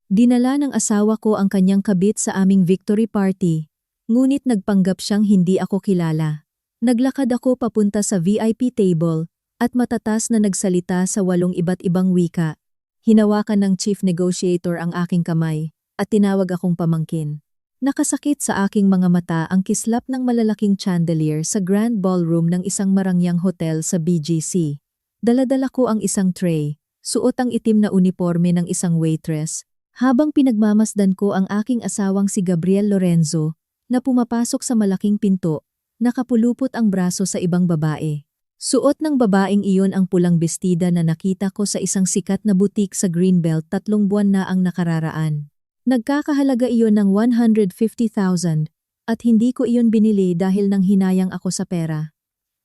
Dinala ng asawa ko ang kanyang kabit sa aming victory party, ngunit nagpanggap siyang hindi ako kilala. Naglakad ako papunta sa VIP table at matatas na nagsalita sa 8 iba't ibang wika. Hinawakan ng chief negotiator ang aking kamay at tinawag akong pamangkin. Nakasakit sa aking mga mata ang kislap ng malalaking chandelier sa grand ballroom ng isang marangyang hotel sa BGC. Daladala ko ang isang tray, suot ang itim na uniforme ng isang waitress, habang pinagmamasdan ko ang aking asawang si Gabriel Lorenzo, na pumapasok sa malaking pinto, nakapulupot ang braso sa ibang babae. Suot ng babaeng iyon ang pulang bestida na nakita ko sa isang sikat na butik sa Greenbelt 3 buwan na ang nakararaan. Nagkakahalaga iyon ng 150,000 at hindi ko iyon binili dahil nang hinayang ako sa pera.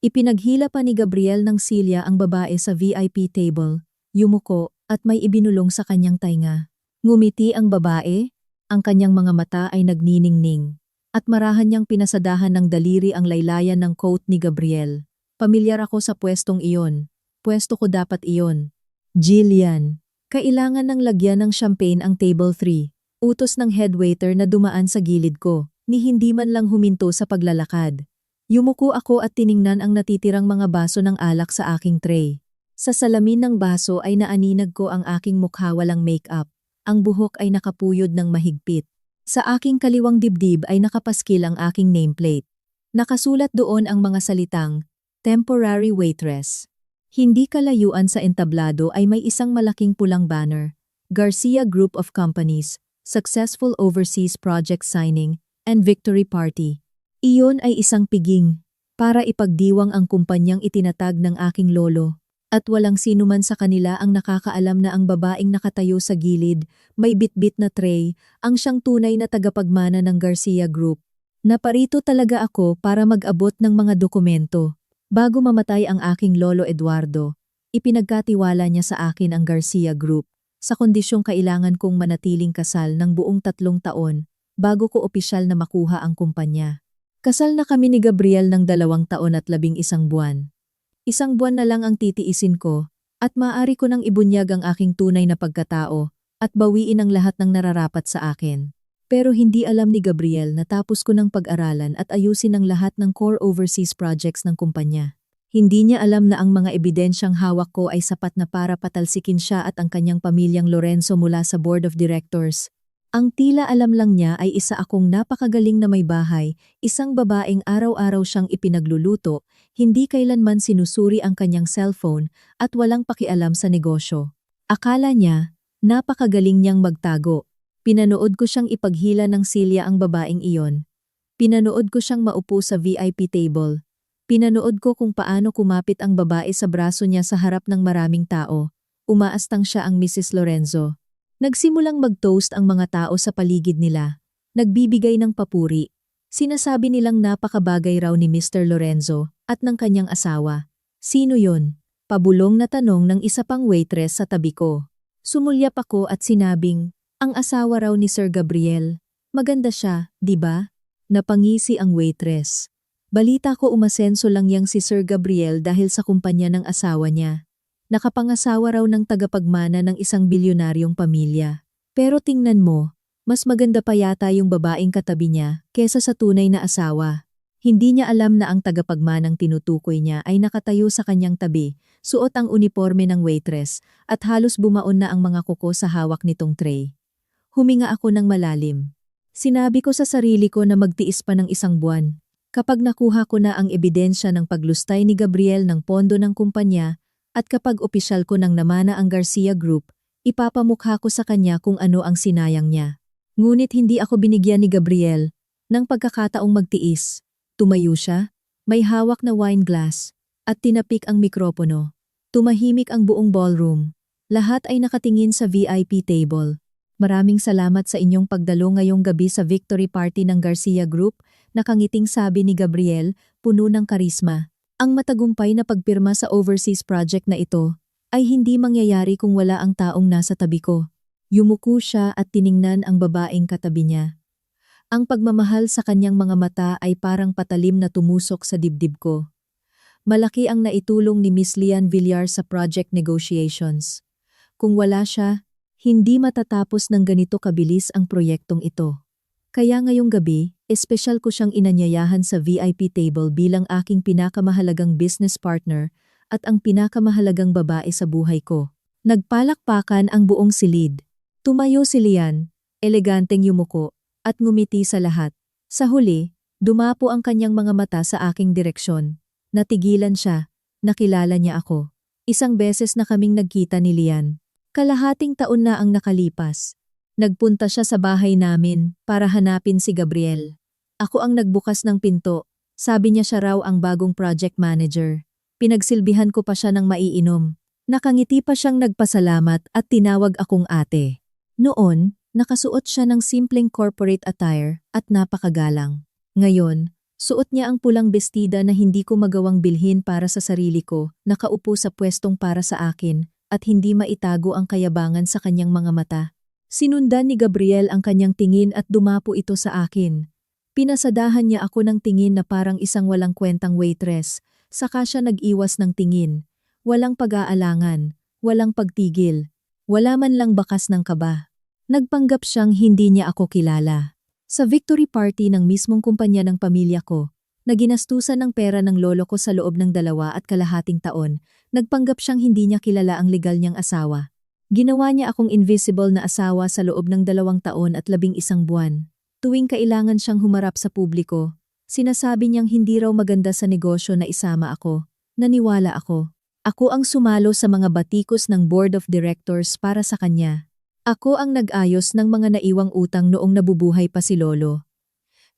Ipinaghila pa ni Gabriel ng silya ang babae sa VIP table, yumuko at may ibinulong sa kanyang tainga. Ngumiti ang babae, ang kanyang mga mata ay nagniningning, at marahan niyang pinasadahan ng daliri ang laylayan ng coat ni Gabriel. Pamilyar ako sa pwestong iyon. Pwesto ko dapat iyon. Jillian, kailangan ng lagyan ng champagne ang table 3. Utos ng head waiter na dumaan sa gilid ko, ni hindi man lang huminto sa paglalakad. Yumuko ako at tiningnan ang natitirang mga baso ng alak sa aking tray. Sa salamin ng baso ay naaninag ko ang aking mukha walang make-up. Ang buhok ay nakapuyod ng mahigpit. Sa aking kaliwang dibdib ay nakapaskil ang aking nameplate. Nakasulat doon ang mga salitang, Temporary Waitress. Hindi kalayuan sa entablado ay may isang malaking pulang banner, Garcia Group of Companies, Successful Overseas Project Signing, and Victory Party. Iyon ay isang piging, para ipagdiwang ang kumpanyang itinatag ng aking lolo. At walang sino man sa kanila ang nakakaalam na ang babaeng nakatayo sa gilid, may bitbit na tray, ang siyang tunay na tagapagmana ng Garcia Group. Naparito talaga ako para mag-abot ng mga dokumento. Bago mamatay ang aking lolo Eduardo, ipinagkatiwala niya sa akin ang Garcia Group, sa kondisyong kailangan kong manatiling kasal ng buong 3 taon, bago ko opisyal na makuha ang kumpanya. Kasal na kami ni Gabriel ng 2 taon at 11 buwan. 1 buwan na lang ang titiisin ko, at maaari ko nang ibunyag ang aking tunay na pagkatao, at bawiin ang lahat ng nararapat sa akin. Pero hindi alam ni Gabriel na tapos ko ng pag-aralan at ayusin ang lahat ng core overseas projects ng kumpanya. Hindi niya alam na ang mga ebidensyang hawak ko ay sapat na para patalsikin siya at ang kanyang pamilyang Lorenzo mula sa board of directors. Ang tila alam lang niya ay isa akong napakagaling na may bahay, isang babaeng araw-araw siyang ipinagluluto, hindi kailanman sinusuri ang kanyang cellphone at walang pakialam sa negosyo. Akala niya, napakagaling niyang magtago. Pinanood ko siyang ipaghila ng silya ang babaeng iyon. Pinanood ko siyang maupo sa VIP table. Pinanood ko kung paano kumapit ang babae sa braso niya sa harap ng maraming tao. Umaastang siya ang Mrs. Lorenzo. Nagsimulang mag-toast ang mga tao sa paligid nila. Nagbibigay ng papuri. Sinasabi nilang napakabagay raw ni Mr. Lorenzo at ng kanyang asawa. Sino yon? Pabulong na tanong ng isa pang waitress sa tabi ko. Sumulyap ako at sinabing, ang asawa raw ni Sir Gabriel. Maganda siya, di ba? Napangisi ang waitress. Balita ko umasenso lang yang si Sir Gabriel dahil sa kumpanya ng asawa niya. Nakapangasawa raw ng tagapagmana ng isang bilyonaryong pamilya. Pero tingnan mo, mas maganda pa yata yung babaeng katabi niya kesa sa tunay na asawa. Hindi niya alam na ang tagapagmanang tinutukoy niya ay nakatayo sa kanyang tabi, suot ang uniforme ng waitress, at halos bumaon na ang mga kuko sa hawak nitong tray. Huminga ako ng malalim. Sinabi ko sa sarili ko na magtiis pa ng 1 buwan. Kapag nakuha ko na ang ebidensya ng paglustay ni Gabriel ng pondo ng kumpanya, at kapag opisyal ko nang namana ang Garcia Group, ipapamukha ko sa kanya kung ano ang sinayang niya. Ngunit hindi ako binigyan ni Gabriel ng pagkakataong magtiis. Tumayo siya, may hawak na wine glass, at tinapik ang mikropono. Tumahimik ang buong ballroom. Lahat ay nakatingin sa VIP table. Maraming salamat sa inyong pagdalo ngayong gabi sa victory party ng Garcia Group, nakangiting sabi ni Gabriel, puno ng karisma. Ang matagumpay na pagpirma sa overseas project na ito ay hindi mangyayari kung wala ang taong nasa tabi ko. Yumuko siya at tiningnan ang babaeng katabi niya. Ang pagmamahal sa kanyang mga mata ay parang patalim na tumusok sa dibdib ko. Malaki ang naitulong ni Miss Lian Villar sa project negotiations. Kung wala siya, Hindi matatapos ng ganito kabilis ang proyektong ito. Kaya ngayong gabi, espesyal ko siyang inanyayahan sa VIP table bilang aking pinakamahalagang business partner at ang pinakamahalagang babae sa buhay ko. Nagpalakpakan ang buong silid. Tumayo si Lian, eleganteng yumuko, at ngumiti sa lahat. Sa huli, dumapo ang kanyang mga mata sa aking direksyon. Natigilan siya, nakilala niya ako. Isang beses na kaming nagkita ni Lian. Kalahating taon na ang nakalipas. Nagpunta siya sa bahay namin para hanapin si Gabriel. Ako ang nagbukas ng pinto. Sabi niya siya raw ang bagong project manager. Pinagsilbihan ko pa siya ng maiinom. Nakangiti pa siyang nagpasalamat at tinawag akong ate. Noon, nakasuot siya ng simpleng corporate attire at napakagalang. Ngayon, suot niya ang pulang bestida na hindi ko magawang bilhin para sa sarili ko, nakaupo sa pwestong para sa akin, at hindi maitago ang kayabangan sa kanyang mga mata. Sinundan ni Gabriel ang kanyang tingin at dumapo ito sa akin. Pinasadahan niya ako ng tingin na parang isang walang kwentang waitress, saka siya nag-iwas ng tingin. Walang pag-aalangan, walang pagtigil, wala man lang bakas ng kaba. Nagpanggap siyang hindi niya ako kilala. Sa victory party ng mismong kumpanya ng pamilya ko, na ginastusan ng pera ng lolo ko sa loob ng 2.5 taon, nagpanggap siyang hindi niya kilala ang legal niyang asawa. Ginawa niya akong invisible na asawa sa loob ng 2 taon at 11 buwan. Tuwing kailangan siyang humarap sa publiko, sinasabi niyang hindi raw maganda sa negosyo na isama ako. Naniwala ako. Ako ang sumalo sa mga batikos ng board of directors para sa kanya. Ako ang nag-ayos ng mga naiwang utang noong nabubuhay pa si lolo.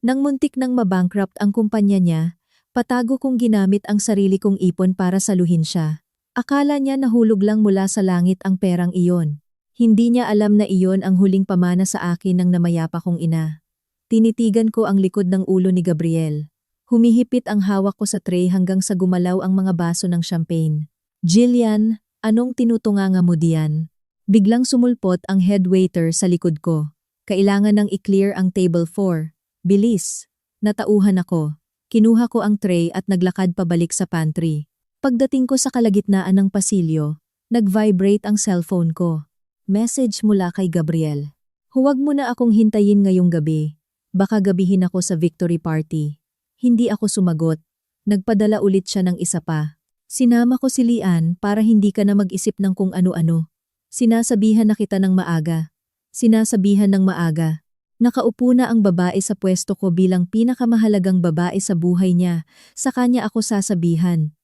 Nang muntik nang mabankrupt ang kumpanya niya, patago kong ginamit ang sarili kong ipon para saluhin siya. Akala niya nahulog lang mula sa langit ang perang iyon. Hindi niya alam na iyon ang huling pamana sa akin ng namayapa kong ina. Tinitigan ko ang likod ng ulo ni Gabriel. Humihipit ang hawak ko sa tray hanggang sa gumalaw ang mga baso ng champagne. Jillian, anong tinutunganga mo diyan? Biglang sumulpot ang head waiter sa likod ko. Kailangan nang i-clear ang table 4. Bilis. Natauhan ako. Kinuha ko ang tray at naglakad pabalik sa pantry. Pagdating ko sa kalagitnaan ng pasilyo, nag-vibrate ang cellphone ko. Message mula kay Gabriel. Huwag mo na akong hintayin ngayong gabi. Baka gabihin ako sa victory party. Hindi ako sumagot. Nagpadala ulit siya ng isa pa. Sinama ko si Lian para hindi ka na mag-isip ng kung ano-ano. Sinasabihan na kita ng maaga. Sinasabihan ng maaga. Nakaupo na ang babae sa pwesto ko bilang pinakamahalagang babae sa buhay niya, sa kanya ako sasabihan.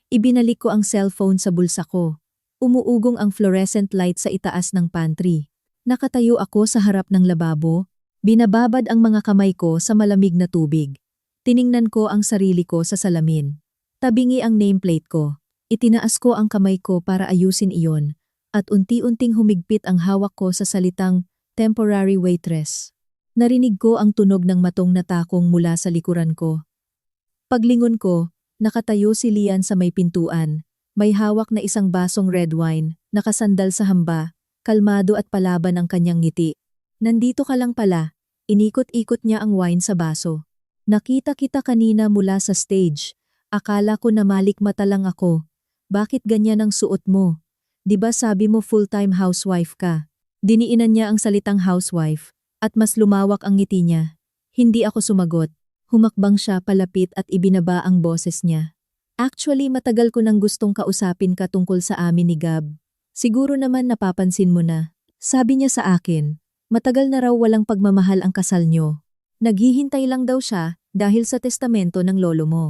Ibinalik ko ang cellphone sa bulsa ko. Umuugong ang fluorescent light sa itaas ng pantry. Nakatayo ako sa harap ng lababo, binababad ang mga kamay ko sa malamig na tubig. Tiningnan ko ang sarili ko sa salamin. Tabingi ang nameplate ko. Itinaas ko ang kamay ko para ayusin iyon, at unti-unting humigpit ang hawak ko sa salitang temporary waitress. Narinig ko ang tunog ng matong na takong mula sa likuran ko. Paglingon ko, nakatayo si Lian sa may pintuan. May hawak na isang basong red wine, nakasandal sa hamba, kalmado at palaban ang kanyang ngiti. Nandito ka lang pala, inikot-ikot niya ang wine sa baso. Nakita kita kanina mula sa stage. Akala ko na malikmata lang ako. Bakit ganyan ang suot mo? Diba sabi mo full-time housewife ka? Diniinan niya ang salitang housewife. At mas lumawak ang ngiti niya. Hindi ako sumagot. Humakbang siya palapit at ibinaba ang boses niya. Actually, matagal ko nang gustong kausapin ka tungkol sa amin ni Gab. Siguro naman napapansin mo na. Sabi niya sa akin, matagal na raw walang pagmamahal ang kasal niyo. Naghihintay lang daw siya dahil sa testamento ng lolo mo.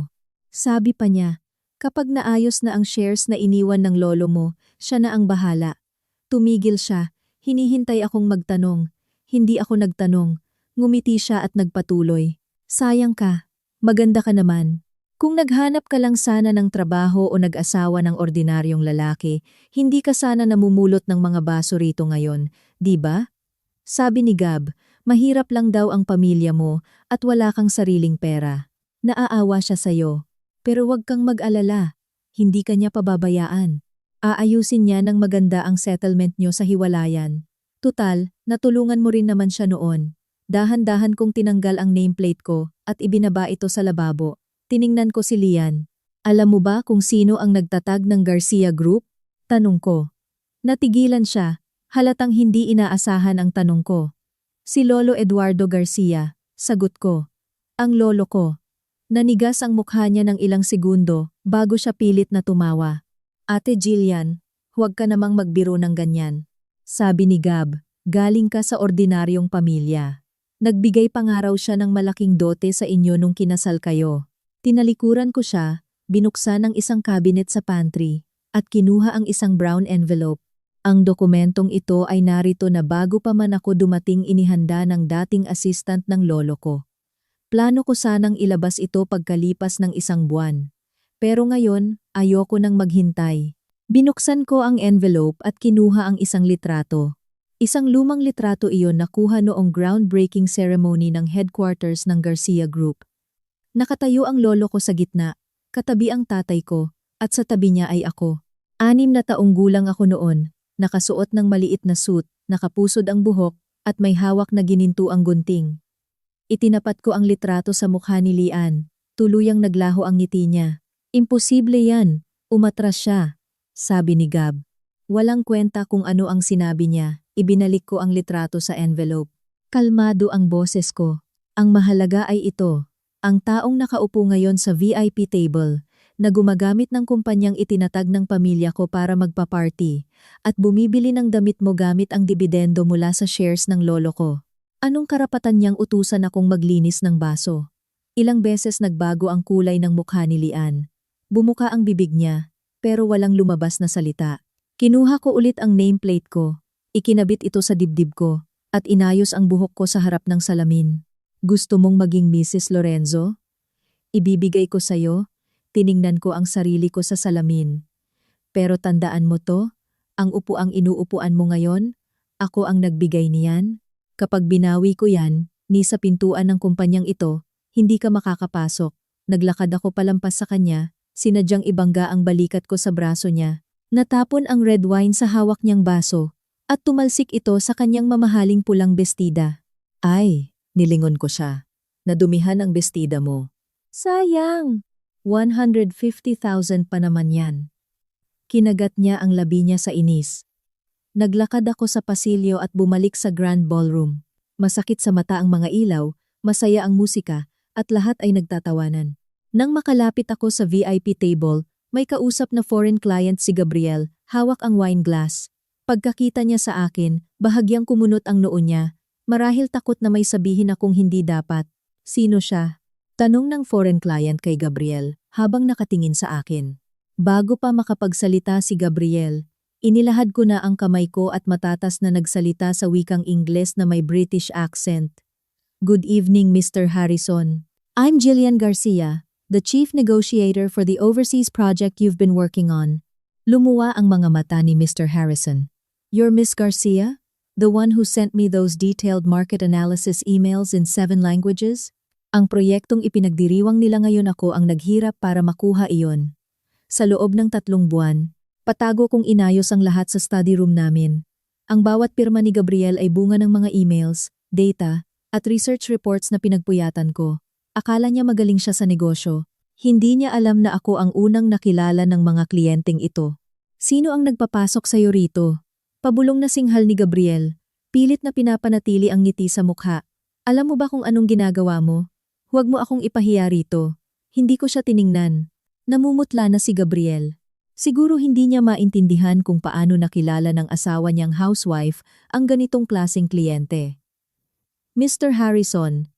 Sabi pa niya, kapag naayos na ang shares na iniwan ng lolo mo, siya na ang bahala. Tumigil siya, hinihintay akong magtanong. Hindi ako nagtanong. Ngumiti siya at nagpatuloy. Sayang ka. Maganda ka naman. Kung naghanap ka lang sana ng trabaho o nag-asawa ng ordinaryong lalaki, hindi ka sana namumulot ng mga baso rito ngayon, di ba? Sabi ni Gab, mahirap lang daw ang pamilya mo at wala kang sariling pera. Naaawa siya sa'yo. Pero wag kang mag-alala. Hindi ka niya pababayaan. Aayusin niya ng maganda ang settlement niyo sa hiwalayan. Tutal, natulungan mo rin naman siya noon. Dahan-dahan kong tinanggal ang nameplate ko at ibinaba ito sa lababo. Tiningnan ko si Lian. Alam mo ba kung sino ang nagtatag ng Garcia Group? Tanong ko. Natigilan siya. Halatang hindi inaasahan ang tanong ko. Si Lolo Eduardo Garcia, sagot ko. Ang lolo ko. Nanigas ang mukha niya ng ilang segundo bago siya pilit na tumawa. Ate Jillian, huwag ka namang magbiro ng ganyan. Sabi ni Gab, galing ka sa ordinaryong pamilya. Nagbigay pa nga raw siya ng malaking dote sa inyo nung kinasal kayo. Tinalikuran ko siya, binuksan ang isang cabinet sa pantry, at kinuha ang isang brown envelope. Ang dokumentong ito ay narito na bago pa man ako dumating inihanda ng dating assistant ng lolo ko. Plano ko sanang ilabas ito pagkalipas ng isang buwan. Pero ngayon, ayoko nang maghintay. Binuksan ko ang envelope at kinuha ang isang litrato. Isang lumang litrato iyon nakuha noong groundbreaking ceremony ng headquarters ng Garcia Group. Nakatayo ang lolo ko sa gitna, katabi ang tatay ko, at sa tabi niya ay ako. 6 na taong gulang ako noon. Nakasuot ng maliit na suit, nakapusod ang buhok, at may hawak na gininto ang gunting. Itinapat ko ang litrato sa mukha ni Lian. Tuluyang naglaho ang ngiti niya. Imposible yan, umatras siya, sabi ni Gab. Walang kwenta kung ano ang sinabi niya, ibinalik ko ang litrato sa envelope. Kalmado ang boses ko. Ang mahalaga ay ito, ang taong nakaupo ngayon sa VIP table, na gumagamit ng kumpanyang itinatag ng pamilya ko para magpa-party, at bumibili ng damit mo gamit ang dibidendo mula sa shares ng lolo ko. Anong karapatan niyang utusan akong maglinis ng baso? Ilang beses nagbago ang kulay ng mukha ni Lian. Bumuka ang bibig niya, pero walang lumabas na salita. Kinuha ko ulit ang nameplate ko, ikinabit ito sa dibdib ko, at inayos ang buhok ko sa harap ng salamin. Gusto mong maging Mrs. Lorenzo? Ibibigay ko sa'yo. Tiningnan ko ang sarili ko sa salamin. Pero tandaan mo to, ang upuang inuupuan mo ngayon, ako ang nagbigay niyan. Kapag binawi ko yan, ni sa pintuan ng kumpanyang ito, hindi ka makakapasok. Naglakad ako palampas sa kanya, sinadyang ibangga ang balikat ko sa braso niya. Natapon ang red wine sa hawak niyang baso, at tumalsik ito sa kanyang mamahaling pulang bestida. Ay, nilingon ko siya. Nadumihan ang bestida mo. Sayang! 150,000 pa naman yan. Kinagat niya ang labi niya sa inis. Naglakad ako sa pasilyo at bumalik sa grand ballroom. Masakit sa mata ang mga ilaw, masaya ang musika, at lahat ay nagtatawanan. Nang makalapit ako sa VIP table, may kausap na foreign client si Gabriel, hawak ang wine glass. Pagkakita niya sa akin, bahagyang kumunot ang noo niya, marahil takot na may sabihin akong hindi dapat. Sino siya? Tanong ng foreign client kay Gabriel habang nakatingin sa akin. Bago pa makapagsalita si Gabriel, inilahad ko na ang kamay ko at matatas na nagsalita sa wikang Ingles na may British accent. Good evening, Mr. Harrison. I'm Jillian Garcia, the chief negotiator for the overseas project you've been working on. Lumuwa ang mga mata ni Mr. Harrison. You're Miss Garcia? The one who sent me those detailed market analysis emails in 7 languages? Ang proyektong ipinagdiriwang nila ngayon ako ang naghirap para makuha iyon. Sa loob ng 3 buwan, patago kong inayos ang lahat sa study room namin. Ang bawat pirma ni Gabriel ay bunga ng mga emails, data, at research reports na pinagpuyatan ko. Akala niya magaling siya sa negosyo. Hindi niya alam na ako ang unang nakilala ng mga kliyenteng ito. Sino ang nagpapasok sa'yo rito? Pabulong na singhal ni Gabriel. Pilit na pinapanatili ang ngiti sa mukha. Alam mo ba kung anong ginagawa mo? Huwag mo akong ipahiya rito. Hindi ko siya tiningnan. Namumutla na si Gabriel. Siguro hindi niya maintindihan kung paano nakilala ng asawa niyang housewife ang ganitong klaseng kliyente. Mr. Harrison.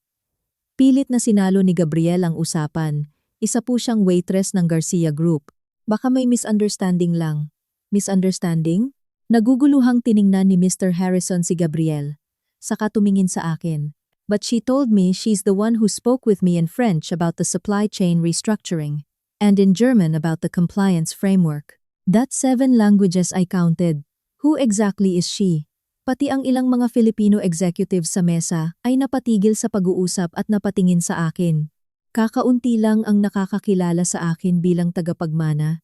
Pilit na sinalo ni Gabriel ang usapan. Isa po siyang waitress ng Garcia Group. Baka may misunderstanding lang. Misunderstanding? Naguguluhang tiningnan ni Mr. Harrison si Gabriel. Saka tumingin sa akin. But she told me she's the one who spoke with me in French about the supply chain restructuring, and in German about the compliance framework. That's 7 languages I counted. Who exactly is she? Pati ang ilang mga Filipino executives sa mesa ay napatigil sa pag-uusap at napatingin sa akin. Kakaunti lang ang nakakakilala sa akin bilang tagapagmana,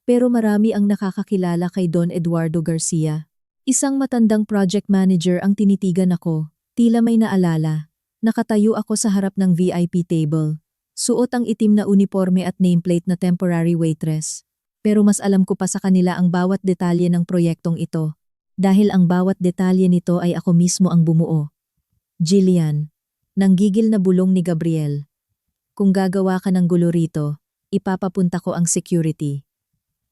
pero marami ang nakakakilala kay Don Eduardo Garcia. Isang matandang project manager ang tinitigan ako. Tila may naalala. Nakatayo ako sa harap ng VIP table. Suot ang itim na uniforme at nameplate na temporary waitress. Pero mas alam ko pa sa kanila ang bawat detalye ng proyektong ito. Dahil ang bawat detalye nito ay ako mismo ang bumuo. Jillian, nanggigil na bulong ni Gabriel. Kung gagawa ka ng gulo rito, ipapapunta ko ang security.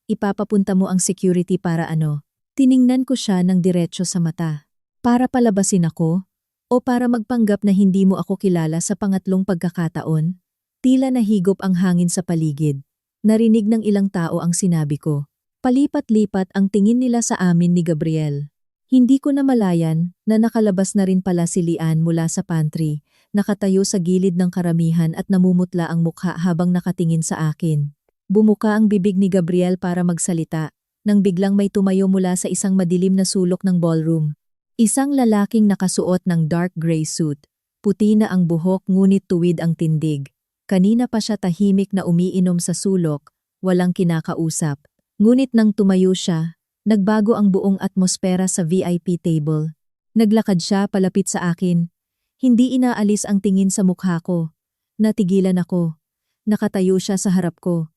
Ipapapunta mo ang security para ano? Tiningnan ko siya ng diretso sa mata. Para palabasin ako? O para magpanggap na hindi mo ako kilala sa pangatlong pagkakataon? Tila nahigop ang hangin sa paligid. Narinig ng ilang tao ang sinabi ko. Palipat-lipat ang tingin nila sa amin ni Gabriel. Hindi ko namalayan na nakalabas na rin pala si Lian mula sa pantry, nakatayo sa gilid ng karamihan at namumutla ang mukha habang nakatingin sa akin. Bumuka ang bibig ni Gabriel para magsalita, nang biglang may tumayo mula sa isang madilim na sulok ng ballroom. Isang lalaking nakasuot ng dark gray suit, puti na ang buhok ngunit tuwid ang tindig. Kanina pa siya tahimik na umiinom sa sulok, walang kinakausap. Ngunit nang tumayo siya, nagbago ang buong atmosfera sa VIP table. Naglakad siya palapit sa akin. Hindi inaalis ang tingin sa mukha ko. Natigilan ako. Nakatayo siya sa harap ko.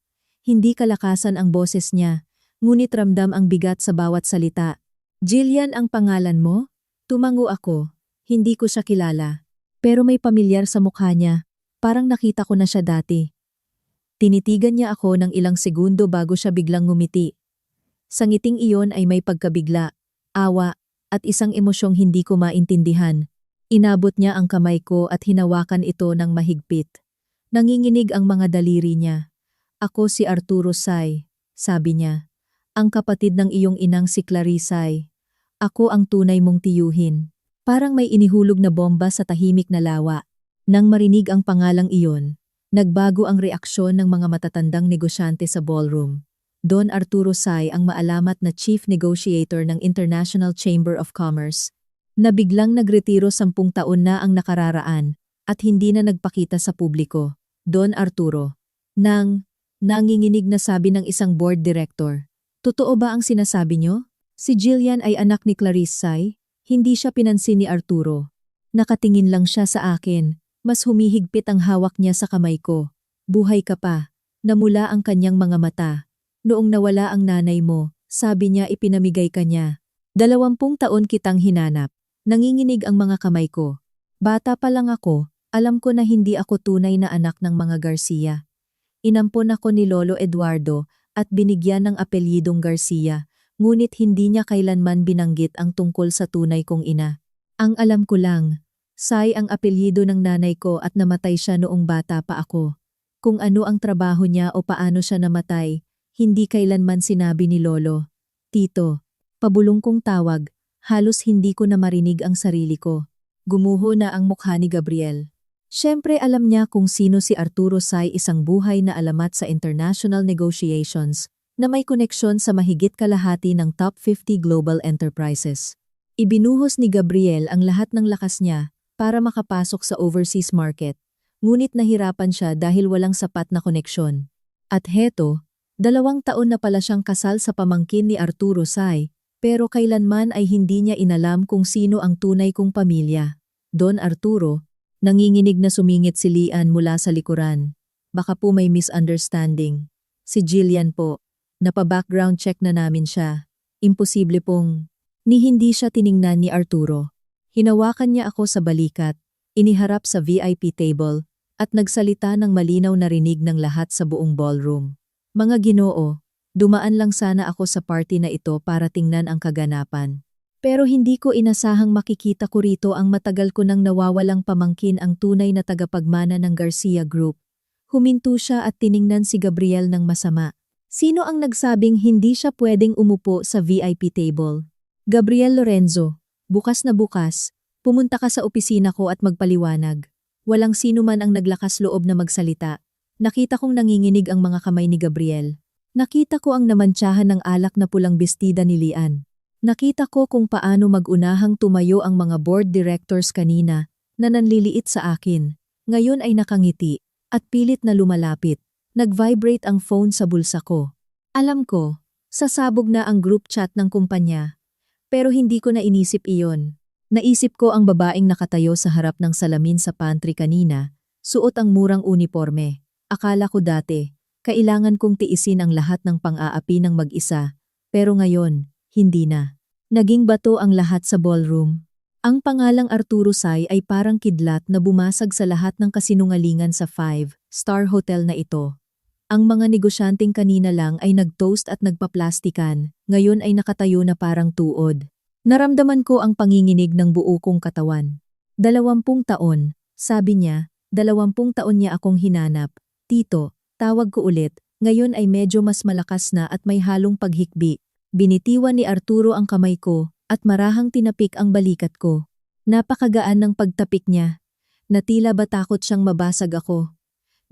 Hindi kalakasan ang boses niya, ngunit ramdam ang bigat sa bawat salita. Jillian ang pangalan mo? Tumango ako. Hindi ko siya kilala. Pero may pamilyar sa mukha niya. Parang nakita ko na siya dati. Tinitigan niya ako ng ilang segundo bago siya biglang ngumiti. Sa ngiting iyon ay may pagkabigla, awa, at isang emosyong hindi ko maintindihan. Inabot niya ang kamay ko at hinawakan ito ng mahigpit. Nanginginig ang mga daliri niya. Ako si Arturo Sai, sabi niya. Ang kapatid ng iyong inang si Clarisay. Ako ang tunay mong tiyuhin. Parang may inihulog na bomba sa tahimik na lawa. Nang marinig ang pangalang iyon, nagbago ang reaksyon ng mga matatandang negosyante sa ballroom. Don Arturo Sai ang maalamat na Chief Negotiator ng International Chamber of Commerce, na biglang nagretiro 10 taon na ang nakararaan at hindi na nagpakita sa publiko. Don Arturo. Nanginginig na sabi ng isang board director. Totoo ba ang sinasabi niyo? Si Jillian ay anak ni Clarice Sai? Hindi siya pinansin ni Arturo. Nakatingin lang siya sa akin. Mas humihigpit ang hawak niya sa kamay ko. Buhay ka pa. Namula ang kanyang mga mata. Noong nawala ang nanay mo, sabi niya ipinamigay ka niya. 20 taon kitang hinanap. Nanginginig ang mga kamay ko. Bata pa lang ako, alam ko na hindi ako tunay na anak ng mga Garcia. Inampon ako ni Lolo Eduardo at binigyan ng apelyidong Garcia, ngunit hindi niya kailanman binanggit ang tungkol sa tunay kong ina. Ang alam ko lang, Sai ang apelyido ng nanay ko at namatay siya noong bata pa ako. Kung ano ang trabaho niya o paano siya namatay, hindi kailanman sinabi ni Lolo. Tito, pabulong kong tawag, halos hindi ko na marinig ang sarili ko. Gumuho na ang mukha ni Gabriel. Siyempre alam niya kung sino si Arturo Sai, isang buhay na alamat sa international negotiations na may koneksyon sa mahigit kalahati ng top 50 global enterprises. Ibinuhos ni Gabriel ang lahat ng lakas niya para makapasok sa overseas market, ngunit nahirapan siya dahil walang sapat na koneksyon. At heto, 2 taon na pala siyang kasal sa pamangkin ni Arturo Sai, pero kailanman ay hindi niya inalam kung sino ang tunay kong pamilya. Don Arturo, nanginginig na sumingit si Lian mula sa likuran. Baka po may misunderstanding. Si Jillian po, napa-background check na namin siya. Imposible pong. Hindi siya tiningnan ni Arturo. Hinawakan niya ako sa balikat, iniharap sa VIP table, at nagsalita ng malinaw na rinig ng lahat sa buong ballroom. Mga Ginoo, dumaan lang sana ako sa party na ito para tingnan ang kaganapan. Pero hindi ko inasahang makikita ko rito ang matagal ko nang nawawalang pamangkin, ang tunay na tagapagmana ng Garcia Group. Huminto siya at tiningnan si Gabriel ng masama. Sino ang nagsabing hindi siya pwedeng umupo sa VIP table? Gabriel Lorenzo. Bukas na bukas, pumunta ka sa opisina ko at magpaliwanag. Walang sino man ang naglakas loob na magsalita. Nakita kong nanginginig ang mga kamay ni Gabriel. Nakita ko ang namantsahan ng alak na pulang bestida ni Lian. Nakita ko kung paano mag-unahang tumayo ang mga board directors kanina na nanliliit sa akin. Ngayon ay nakangiti at pilit na lumalapit. Nag-vibrate ang phone sa bulsa ko. Alam ko, sasabog na ang group chat ng kumpanya. Pero hindi ko na inisip iyon. Naisip ko ang babaeng nakatayo sa harap ng salamin sa pantry kanina, suot ang murang uniforme. Akala ko dati, kailangan kong tiisin ang lahat ng pang-aapi ng mag-isa. Pero ngayon, hindi na. Naging bato ang lahat sa ballroom. Ang pangalang Arturo Sai ay parang kidlat na bumasag sa lahat ng kasinungalingan sa 5-star hotel na ito. Ang mga negosyanteng kanina lang ay nag-toast at nagpaplastikan, ngayon ay nakatayo na parang tuod. Naramdaman ko ang panginginig ng buo kong katawan. 20 taon, sabi niya, 20 taon niya akong hinanap. Tito, tawag ko ulit, ngayon ay medyo mas malakas na at may halong paghikbi. Binitiwan ni Arturo ang kamay ko at marahang tinapik ang balikat ko. Napakagaan ng pagtapik niya. Natila ba takot siyang mabasag ako.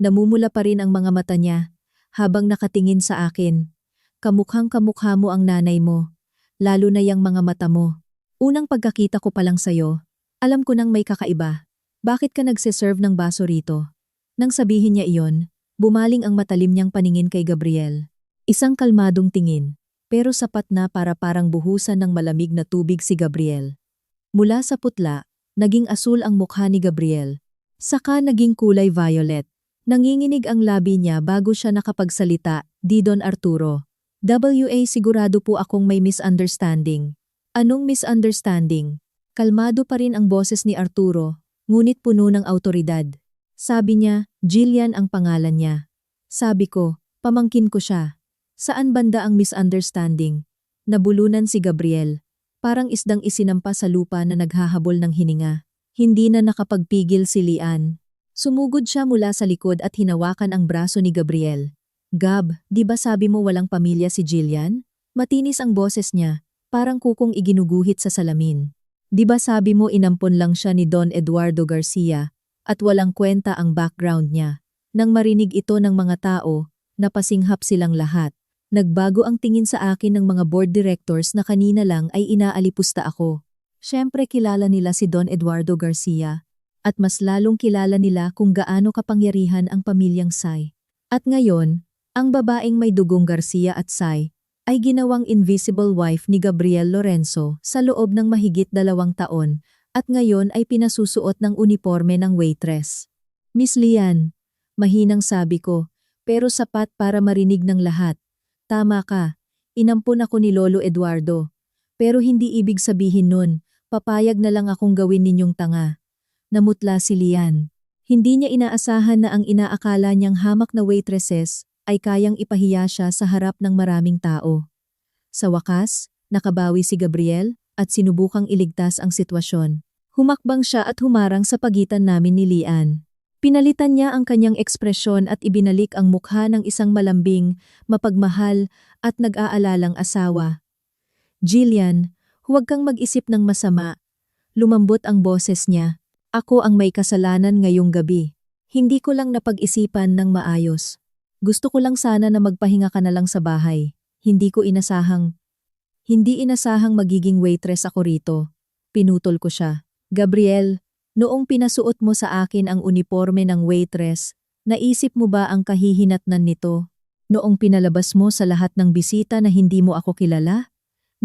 Namumula pa rin ang mga mata niya habang nakatingin sa akin. Kamukhang kamukha mo ang nanay mo, lalo na yang mga mata mo. Unang pagkakita ko pa lang sa'yo, alam ko nang may kakaiba. Bakit ka nagsiserve ng baso rito? Nang sabihin niya iyon, bumaling ang matalim niyang paningin kay Gabriel. Isang kalmadong tingin. Pero sapat na para parang buhusan ng malamig na tubig si Gabriel. Mula sa putla, naging asul ang mukha ni Gabriel. Saka naging kulay violet. Nanginginig ang labi niya bago siya nakapagsalita, "Di Don Arturo. Sigurado po akong may misunderstanding." Anong misunderstanding? Kalmado pa rin ang boses ni Arturo, ngunit puno ng awtoridad. Sabi niya, Jillian ang pangalan niya. Sabi ko, pamangkin ko siya. Saan banda ang misunderstanding? Nabulunan si Gabriel. Parang isdang isinampa sa lupa na naghahabol ng hininga. Hindi na nakapagpigil si Lian. Sumugod siya mula sa likod at hinawakan ang braso ni Gabriel. Gab, di ba sabi mo walang pamilya si Jillian? Matinis ang boses niya, parang kukong iginuguhit sa salamin. Di ba sabi mo inampon lang siya ni Don Eduardo Garcia at walang kwenta ang background niya? Nang marinig ito ng mga tao, napasinghap silang lahat. Nagbago ang tingin sa akin ng mga board directors na kanina lang ay inaalipusta ako. Siyempre kilala nila si Don Eduardo Garcia, at mas lalong kilala nila kung gaano kapangyarihan ang pamilyang Sai. At ngayon, ang babaeng may dugong Garcia at Sai ay ginawang invisible wife ni Gabriel Lorenzo sa loob ng mahigit 2 taon at ngayon ay pinasusuot ng uniforme ng waitress. Miss Lian, mahinang sabi ko, pero sapat para marinig ng lahat. Tama ka, inampun ako ni Lolo Eduardo. Pero hindi ibig sabihin nun, papayag na lang akong gawin ninyong tanga. Namutla si Lian. Hindi niya inaasahan na ang inaakala niyang hamak na waitresses ay kayang ipahiya siya sa harap ng maraming tao. Sa wakas, nakabawi si Gabriel at sinubukang iligtas ang sitwasyon. Humakbang siya at humarang sa pagitan namin ni Lian. Pinalitan niya ang kanyang ekspresyon at ibinalik ang mukha ng isang malambing, mapagmahal at nag-aalalang asawa. Jillian, huwag kang mag-isip ng masama. Lumambot ang boses niya. Ako ang may kasalanan ngayong gabi. Hindi ko lang napag-isipan ng maayos. Gusto ko lang sana na magpahinga ka na lang sa bahay. Hindi inasahang magiging waitress ako rito. Pinutol ko siya. Gabriel, noong pinasuot mo sa akin ang uniforme ng waitress, naisip mo ba ang kahihinatnan nito? Noong pinalabas mo sa lahat ng bisita na hindi mo ako kilala?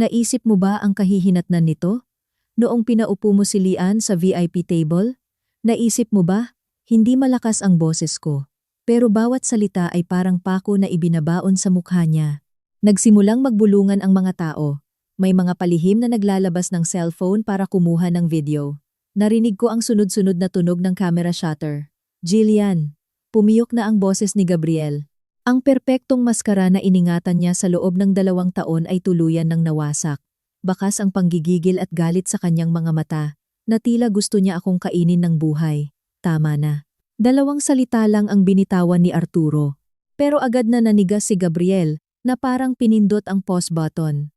Naisip mo ba ang kahihinatnan nito? Noong pinaupo mo si Lian sa VIP table? Naisip mo ba? Hindi malakas ang boses ko. Pero bawat salita ay parang pako na ibinabaon sa mukha niya. Nagsimulang magbulungan ang mga tao. May mga palihim na naglalabas ng cellphone para kumuha ng video. Narinig ko ang sunod-sunod na tunog ng camera shutter. Jillian. Pumiyok na ang boses ni Gabriel. Ang perpektong maskara na iningatan niya sa loob ng 2 taon ay tuluyan ng nawasak. Bakas ang panggigigil at galit sa kanyang mga mata, na tila gusto niya akong kainin ng buhay. Tama na. 2 salita lang ang binitawan ni Arturo. Pero agad na nanigas si Gabriel, na parang pinindot ang pause button.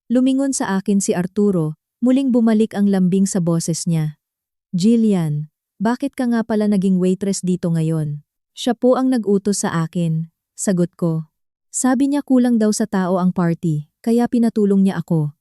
Lumingon sa akin si Arturo, muling bumalik ang lambing sa boses niya. Jillian, bakit ka nga pala naging waitress dito ngayon? Siya po ang nag-utos sa akin, sagot ko. Sabi niya kulang daw sa tao ang party, kaya pinatulong niya ako.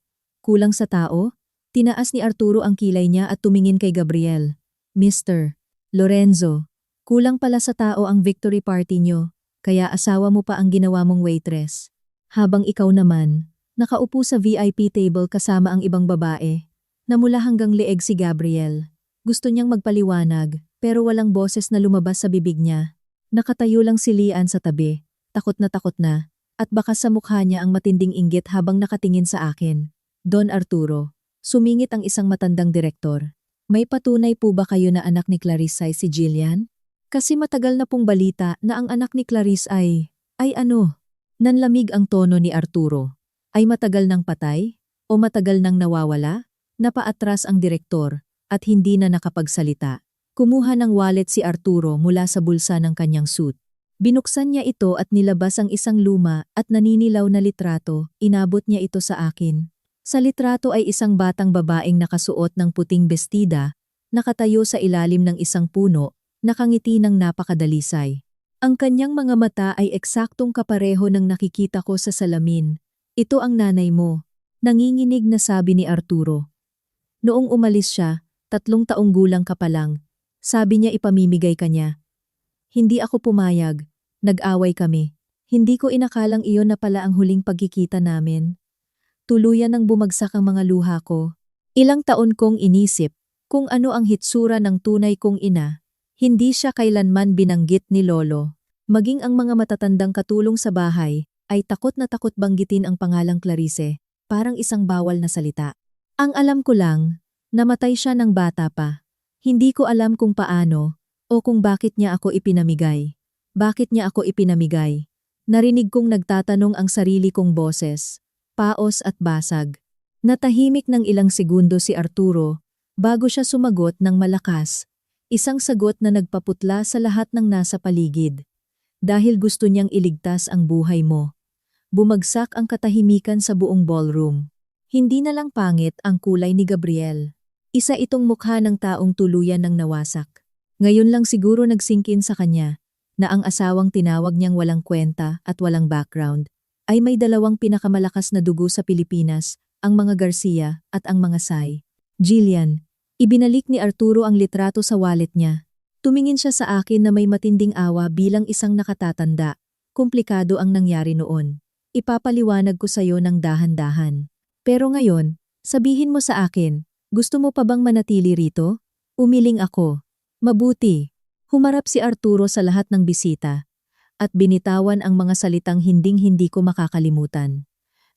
Kulang sa tao? Tinaas ni Arturo ang kilay niya at tumingin kay Gabriel. Mr. Lorenzo, kulang pala sa tao ang victory party niyo, kaya asawa mo pa ang ginawa mong waitress. Habang ikaw naman, nakaupo sa VIP table kasama ang ibang babae, na mula hanggang leeg si Gabriel. Gusto niyang magpaliwanag, pero walang boses na lumabas sa bibig niya. Nakatayo lang si Lian sa tabi, takot na, at baka sa mukha niya ang matinding inggit habang nakatingin sa akin. Don Arturo, sumingit ang isang matandang direktor. May patunay po ba kayo na anak ni Clarice ay si Jillian? Kasi matagal na pong balita na ang anak ni Clarice ay ano? Nanlamig ang tono ni Arturo. Ay matagal nang patay? O matagal nang nawawala? Napaatras ang direktor at hindi na nakapagsalita. Kumuha ng wallet si Arturo mula sa bulsa ng kanyang suit. Binuksan niya ito at nilabas ang isang luma at naninilaw na litrato. Inabot niya ito sa akin. Sa litrato ay isang batang babaeng nakasuot ng puting bestida, nakatayo sa ilalim ng isang puno, nakangiti ng napakadalisay. Ang kanyang mga mata ay eksaktong kapareho ng nakikita ko sa salamin. Ito ang nanay mo, nanginginig na sabi ni Arturo. Noong umalis siya, 3 taong gulang ka pa lang, sabi niya ipamimigay ka niya. Hindi ako pumayag, nag-away kami. Hindi ko inakalang iyon na pala ang huling pagkikita namin. Tuluyan nang bumagsak ang mga luha ko. Ilang taon kong inisip kung ano ang hitsura ng tunay kong ina. Hindi siya kailanman binanggit ni Lolo. Maging ang mga matatandang katulong sa bahay ay takot na takot banggitin ang pangalang Clarice, parang isang bawal na salita. Ang alam ko lang, namatay siya ng bata pa. Hindi ko alam kung paano o kung bakit niya ako ipinamigay. Bakit niya ako ipinamigay? Narinig kong nagtatanong ang sarili kong boses. Paos at basag. Natahimik ng ilang segundo si Arturo bago siya sumagot ng malakas. Isang sagot na nagpaputla sa lahat ng nasa paligid. Dahil gusto niyang iligtas ang buhay mo. Bumagsak ang katahimikan sa buong ballroom. Hindi na lang pangit ang kulay ni Gabriel. Isa itong mukha ng taong tuluyan ng nawasak. Ngayon lang siguro nagsingkin sa kanya na ang asawang tinawag niyang walang kwenta at walang background ay may 2 pinakamalakas na dugo sa Pilipinas, ang mga Garcia at ang mga Say. Jillian, ibinalik ni Arturo ang litrato sa wallet niya. Tumingin siya sa akin na may matinding awa bilang isang nakatatanda. Komplikado ang nangyari noon. Ipapaliwanag ko sa iyo ng dahan-dahan. Pero ngayon, sabihin mo sa akin, gusto mo pa bang manatili rito? Umiling ako. Mabuti. Humarap si Arturo sa lahat ng bisita at binitawan ang mga salitang hinding-hindi ko makakalimutan.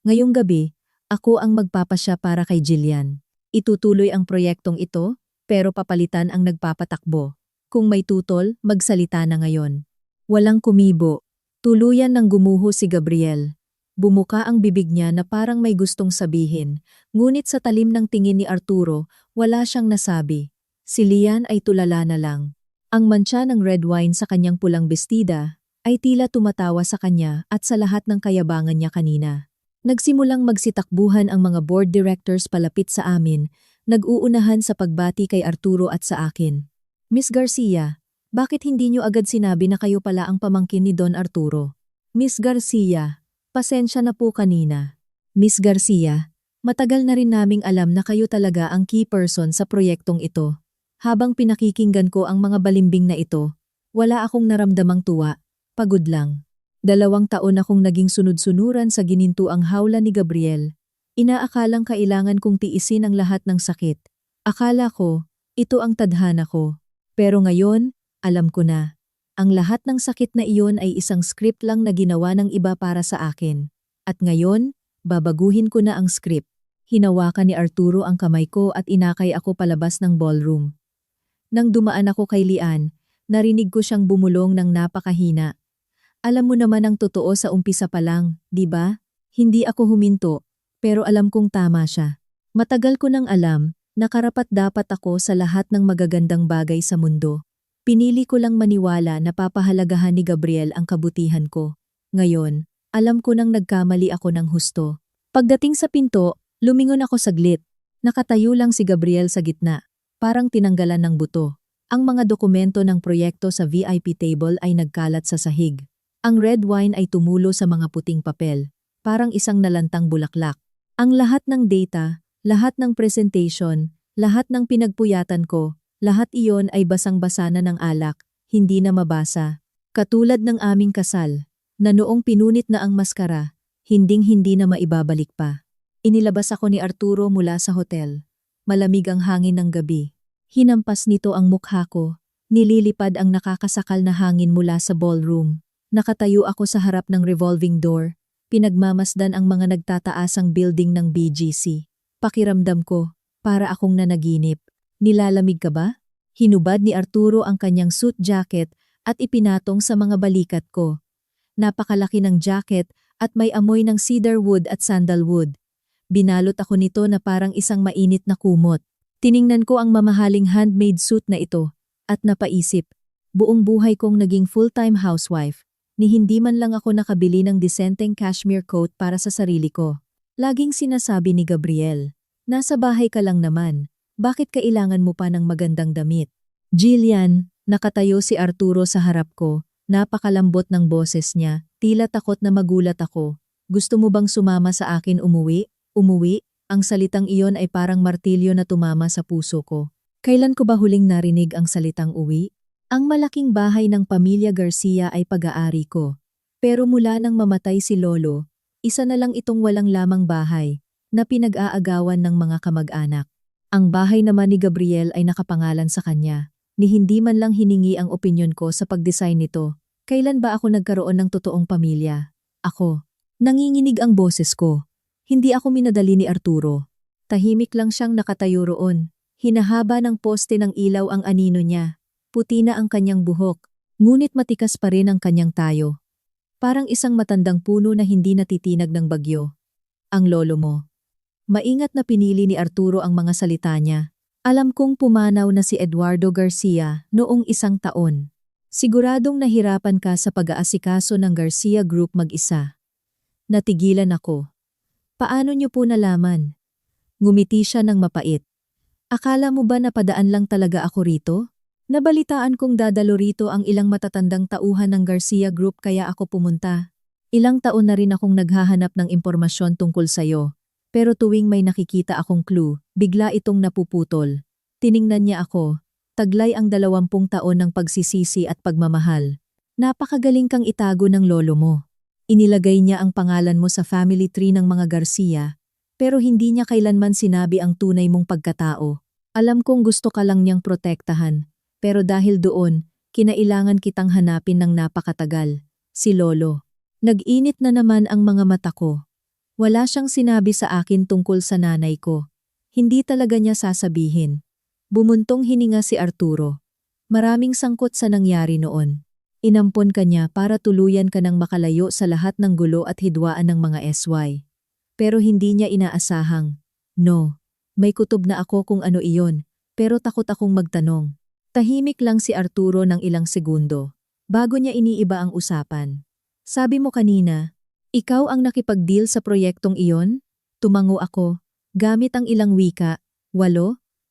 Ngayong gabi, ako ang magpapasya para kay Jillian. Itutuloy ang proyektong ito, pero papalitan ang nagpapatakbo. Kung may tutol, magsalita na ngayon. Walang kumibo. Tuluyan ng gumuho si Gabriel. Bumuka ang bibig niya na parang may gustong sabihin, ngunit sa talim ng tingin ni Arturo, wala siyang nasabi. Si Lian ay tulala na lang. Ang mantsa ng red wine sa kanyang pulang bestida ay tila tumatawa sa kanya at sa lahat ng kayabangan niya kanina. Nagsimulang magsitakbuhan ang mga board directors palapit sa amin, nag-uunahan sa pagbati kay Arturo at sa akin. Miss Garcia, bakit hindi niyo agad sinabi na kayo pala ang pamangkin ni Don Arturo? Miss Garcia, pasensya na po kanina. Miss Garcia, matagal na rin naming alam na kayo talaga ang key person sa proyektong ito. Habang pinakikinggan ko ang mga balimbing na ito, wala akong naramdamang tuwa. Pagod lang. 2 taon akong naging sunod-sunuran sa ginintuang hawla ni Gabriel. Inaakalang kailangan kong tiisin ang lahat ng sakit. Akala ko, ito ang tadhana ko. Pero ngayon, alam ko na. Ang lahat ng sakit na iyon ay isang script lang na ginawa ng iba para sa akin. At ngayon, babaguhin ko na ang script. Hinawakan ni Arturo ang kamay ko at inakay ako palabas ng ballroom. Nang dumaan ako kay Lian, narinig ko siyang bumulong ng napakahina. Alam mo naman ang totoo sa umpisa pa lang, di ba? Hindi ako huminto, pero alam kong tama siya. Matagal ko nang alam na karapat-dapat ako sa lahat ng magagandang bagay sa mundo. Pinili ko lang maniwala na papahalagahan ni Gabriel ang kabutihan ko. Ngayon, alam ko nang nagkamali ako ng husto. Pagdating sa pinto, lumingon ako saglit. Nakatayo lang si Gabriel sa gitna, parang tinanggalan ng buto. Ang mga dokumento ng proyekto sa VIP table ay nagkalat sa sahig. Ang red wine ay tumulo sa mga puting papel, parang isang nalantang bulaklak. Ang lahat ng data, lahat ng presentation, lahat ng pinagpuyatan ko, lahat iyon ay basang-basa na ng alak, hindi na mabasa. Katulad ng aming kasal, na noong pinunit na ang maskara, hinding-hindi na maibabalik pa. Inilabas ako ni Arturo mula sa hotel. Malamig ang hangin ng gabi. Hinampas nito ang mukha ko. Nililipad ang nakakasakal na hangin mula sa ballroom. Nakatayo ako sa harap ng revolving door. Pinagmamasdan ang mga nagtataasang building ng BGC. Pakiramdam ko, para akong nanaginip. Nilalamig ka ba? Hinubad ni Arturo ang kanyang suit jacket at ipinatong sa mga balikat ko. Napakalaki ng jacket at may amoy ng cedarwood at sandalwood. Binalot ako nito na parang isang mainit na kumot. Tiningnan ko ang mamahaling handmade suit na ito at napaisip, buong buhay kong naging full-time housewife, ni hindi man lang ako nakabili ng disenteng cashmere coat para sa sarili ko. Laging sinasabi ni Gabriel, nasa bahay ka lang naman, bakit kailangan mo pa ng magandang damit? Jillian, nakatayo si Arturo sa harap ko, napakalambot ng boses niya, tila takot na magulat ako. Gusto mo bang sumama sa akin umuwi? Umuwi? Ang salitang iyon ay parang martilyo na tumama sa puso ko. Kailan ko ba huling narinig ang salitang uwi? Ang malaking bahay ng pamilya Garcia ay pag-aari ko. Pero mula nang mamatay si Lolo, isa na lang itong walang lamang bahay na pinag-aagawan ng mga kamag-anak. Ang bahay naman ni Gabriel ay nakapangalan sa kanya, ni hindi man lang hiningi ang opinyon ko sa pag-design nito. Kailan ba ako nagkaroon ng totoong pamilya? Ako. Nanginginig ang boses ko. Hindi ako minadali ni Arturo. Tahimik lang siyang nakatayo roon. Hinahaba ng poste ng ilaw ang anino niya. Puti na ang kanyang buhok, ngunit matikas pa rin ang kanyang tayo. Parang isang matandang puno na hindi natitinag ng bagyo. Ang lolo mo. Maingat na pinili ni Arturo ang mga salita niya. Alam kong pumanaw na si Eduardo Garcia noong 1 taon. Siguradong nahirapan ka sa pag-aasikaso ng Garcia Group mag-isa. Natigilan ako. Paano niyo po nalaman? Ngumiti siya ng mapait. Akala mo ba napadaan lang talaga ako rito? Nabalitaan kong dadalo rito ang ilang matatandang tauhan ng Garcia Group kaya ako pumunta. Ilang taon na rin akong naghahanap ng impormasyon tungkol sayo. Pero tuwing may nakikita akong clue, bigla itong napuputol. Tiningnan niya ako. Taglay ang 20 taon ng pagsisisi at pagmamahal. Napakagaling kang itago ng lolo mo. Inilagay niya ang pangalan mo sa family tree ng mga Garcia, pero hindi niya kailanman sinabi ang tunay mong pagkatao. Alam kong gusto ka lang niyang protektahan, pero dahil doon, kinailangan kitang hanapin ng napakatagal. Si Lolo. Nag-init na naman ang mga mata ko. Wala siyang sinabi sa akin tungkol sa nanay ko. Hindi talaga niya sasabihin. Bumuntong hininga si Arturo. Maraming sangkot sa nangyari noon. Inampon ka niya para tuluyan ka ng makalayo sa lahat ng gulo at hidwaan ng mga SY. Pero hindi niya inaasahang, no, may kutob na ako kung ano iyon, pero takot akong magtanong. Tahimik lang si Arturo ng ilang segundo, bago niya iniiba ang usapan. Sabi mo kanina, ikaw ang nakipag-deal sa proyektong iyon? Tumango ako, gamit ang ilang wika. 8,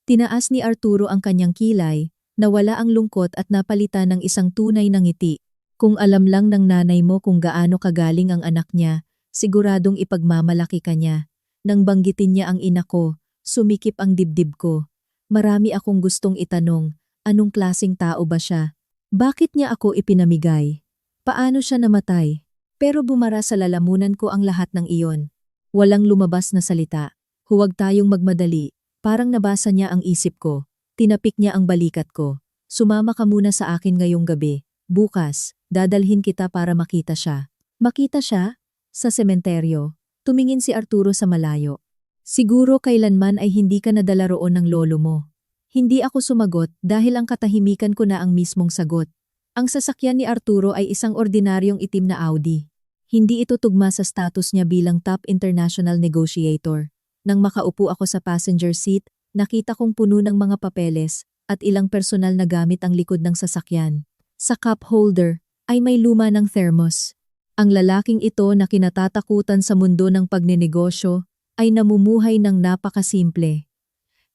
tinaas ni Arturo ang kanyang kilay, nawala ang lungkot at napalitan ng isang tunay na ngiti. Kung alam lang ng nanay mo kung gaano kagaling ang anak niya, siguradong ipagmamalaki ka niya. Nang banggitin niya ang ina ko, sumikip ang dibdib ko. Marami akong gustong itanong, anong klaseng tao ba siya? Bakit niya ako ipinamigay? Paano siya namatay? Pero bumara sa lalamunan ko ang lahat ng iyon. Walang lumabas na salita. Huwag tayong magmadali. Parang nabasa niya ang isip ko. Tinapik niya ang balikat ko. Sumama ka muna sa akin ngayong gabi. Bukas, dadalhin kita para makita siya. Makita siya? Sa sementeryo. Tumingin si Arturo sa malayo. Siguro kailanman ay hindi ka nadala roon ng lolo mo. Hindi ako sumagot dahil ang katahimikan ko na ang mismong sagot. Ang sasakyan ni Arturo ay isang ordinaryong itim na Audi. Hindi ito tugma sa status niya bilang top international negotiator. Nang makaupo ako sa passenger seat, nakita kong puno ng mga papeles at ilang personal na gamit ang likod ng sasakyan. Sa cup holder ay may luma ng thermos. Ang lalaking ito na kinatatakutan sa mundo ng pagnenegosyo ay namumuhay ng napakasimple.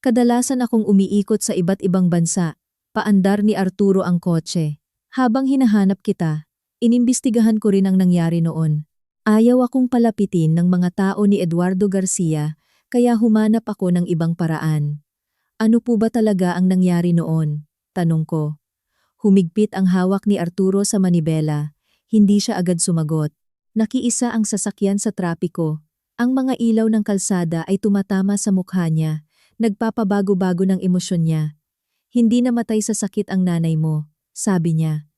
Kadalasan akong umiikot sa iba't ibang bansa, paandar ni Arturo ang kotse. Habang hinahanap kita, inimbestigahan ko rin ang nangyari noon. Ayaw akong palapitin ng mga tao ni Eduardo Garcia, kaya humanap ako ng ibang paraan. Ano po ba talaga ang nangyari noon? Tanong ko. Humigpit ang hawak ni Arturo sa manibela. Hindi siya agad sumagot. Nakiisa ang sasakyan sa trapiko. Ang mga ilaw ng kalsada ay tumatama sa mukha niya. Nagpapabago-bago ng emosyon niya. Hindi namatay sa sakit ang nanay mo, sabi niya.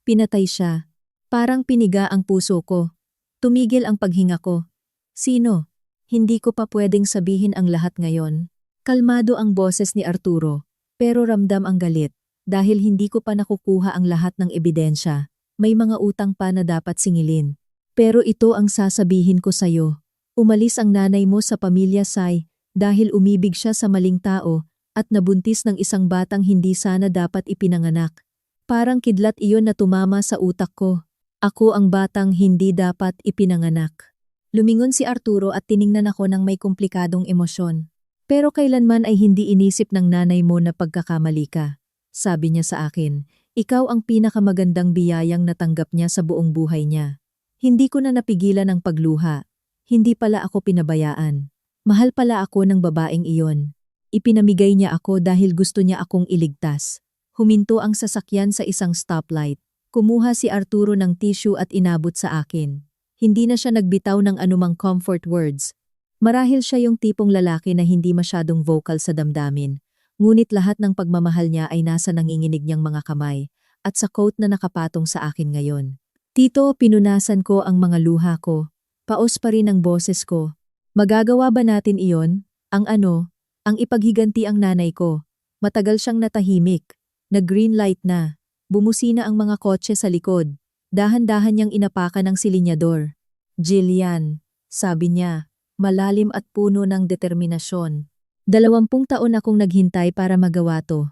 Pinatay siya. Parang piniga ang puso ko. Tumigil ang paghinga ko. Sino? Hindi ko pa pwedeng sabihin ang lahat ngayon. Kalmado ang boses ni Arturo, pero ramdam ang galit. Dahil hindi ko pa nakukuha ang lahat ng ebidensya, may mga utang pa na dapat singilin. Pero ito ang sasabihin ko sa'yo. Umalis ang nanay mo sa pamilya Sai dahil umibig siya sa maling tao at nabuntis ng isang batang hindi sana dapat ipinanganak. Parang kidlat iyon na tumama sa utak ko. Ako ang batang hindi dapat ipinanganak. Lumingon si Arturo at tiningnan ako ng may komplikadong emosyon. Pero kailanman ay hindi inisip ng nanay mo na pagkakamali ka. Sabi niya sa akin, ikaw ang pinakamagandang biyayang natanggap niya sa buong buhay niya. Hindi ko na napigilan ang pagluha. Hindi pala ako pinabayaan. Mahal pala ako ng babaeng iyon. Ipinamigay niya ako dahil gusto niya akong iligtas. Huminto ang sasakyan sa isang stoplight. Kumuha si Arturo ng tissue at inabot sa akin. Hindi na siya nagbitaw ng anumang comfort words. Marahil siya yung tipong lalaki na hindi masyadong vocal sa damdamin. Ngunit lahat ng pagmamahal niya ay nasa nanginginig niyang mga kamay at sa coat na nakapatong sa akin ngayon. Tito, pinunasan ko ang mga luha ko. Paos pa rin ang boses ko. Magagawa ba natin iyon? Ang ipaghiganti ang nanay ko. Matagal siyang natahimik. Nag-green light na. Bumusina ang mga kotse sa likod. Dahan-dahan niyang inapakan ng silinyador. Jillian, sabi niya, malalim at puno ng determinasyon. 20 taon akong naghintay para magawa to.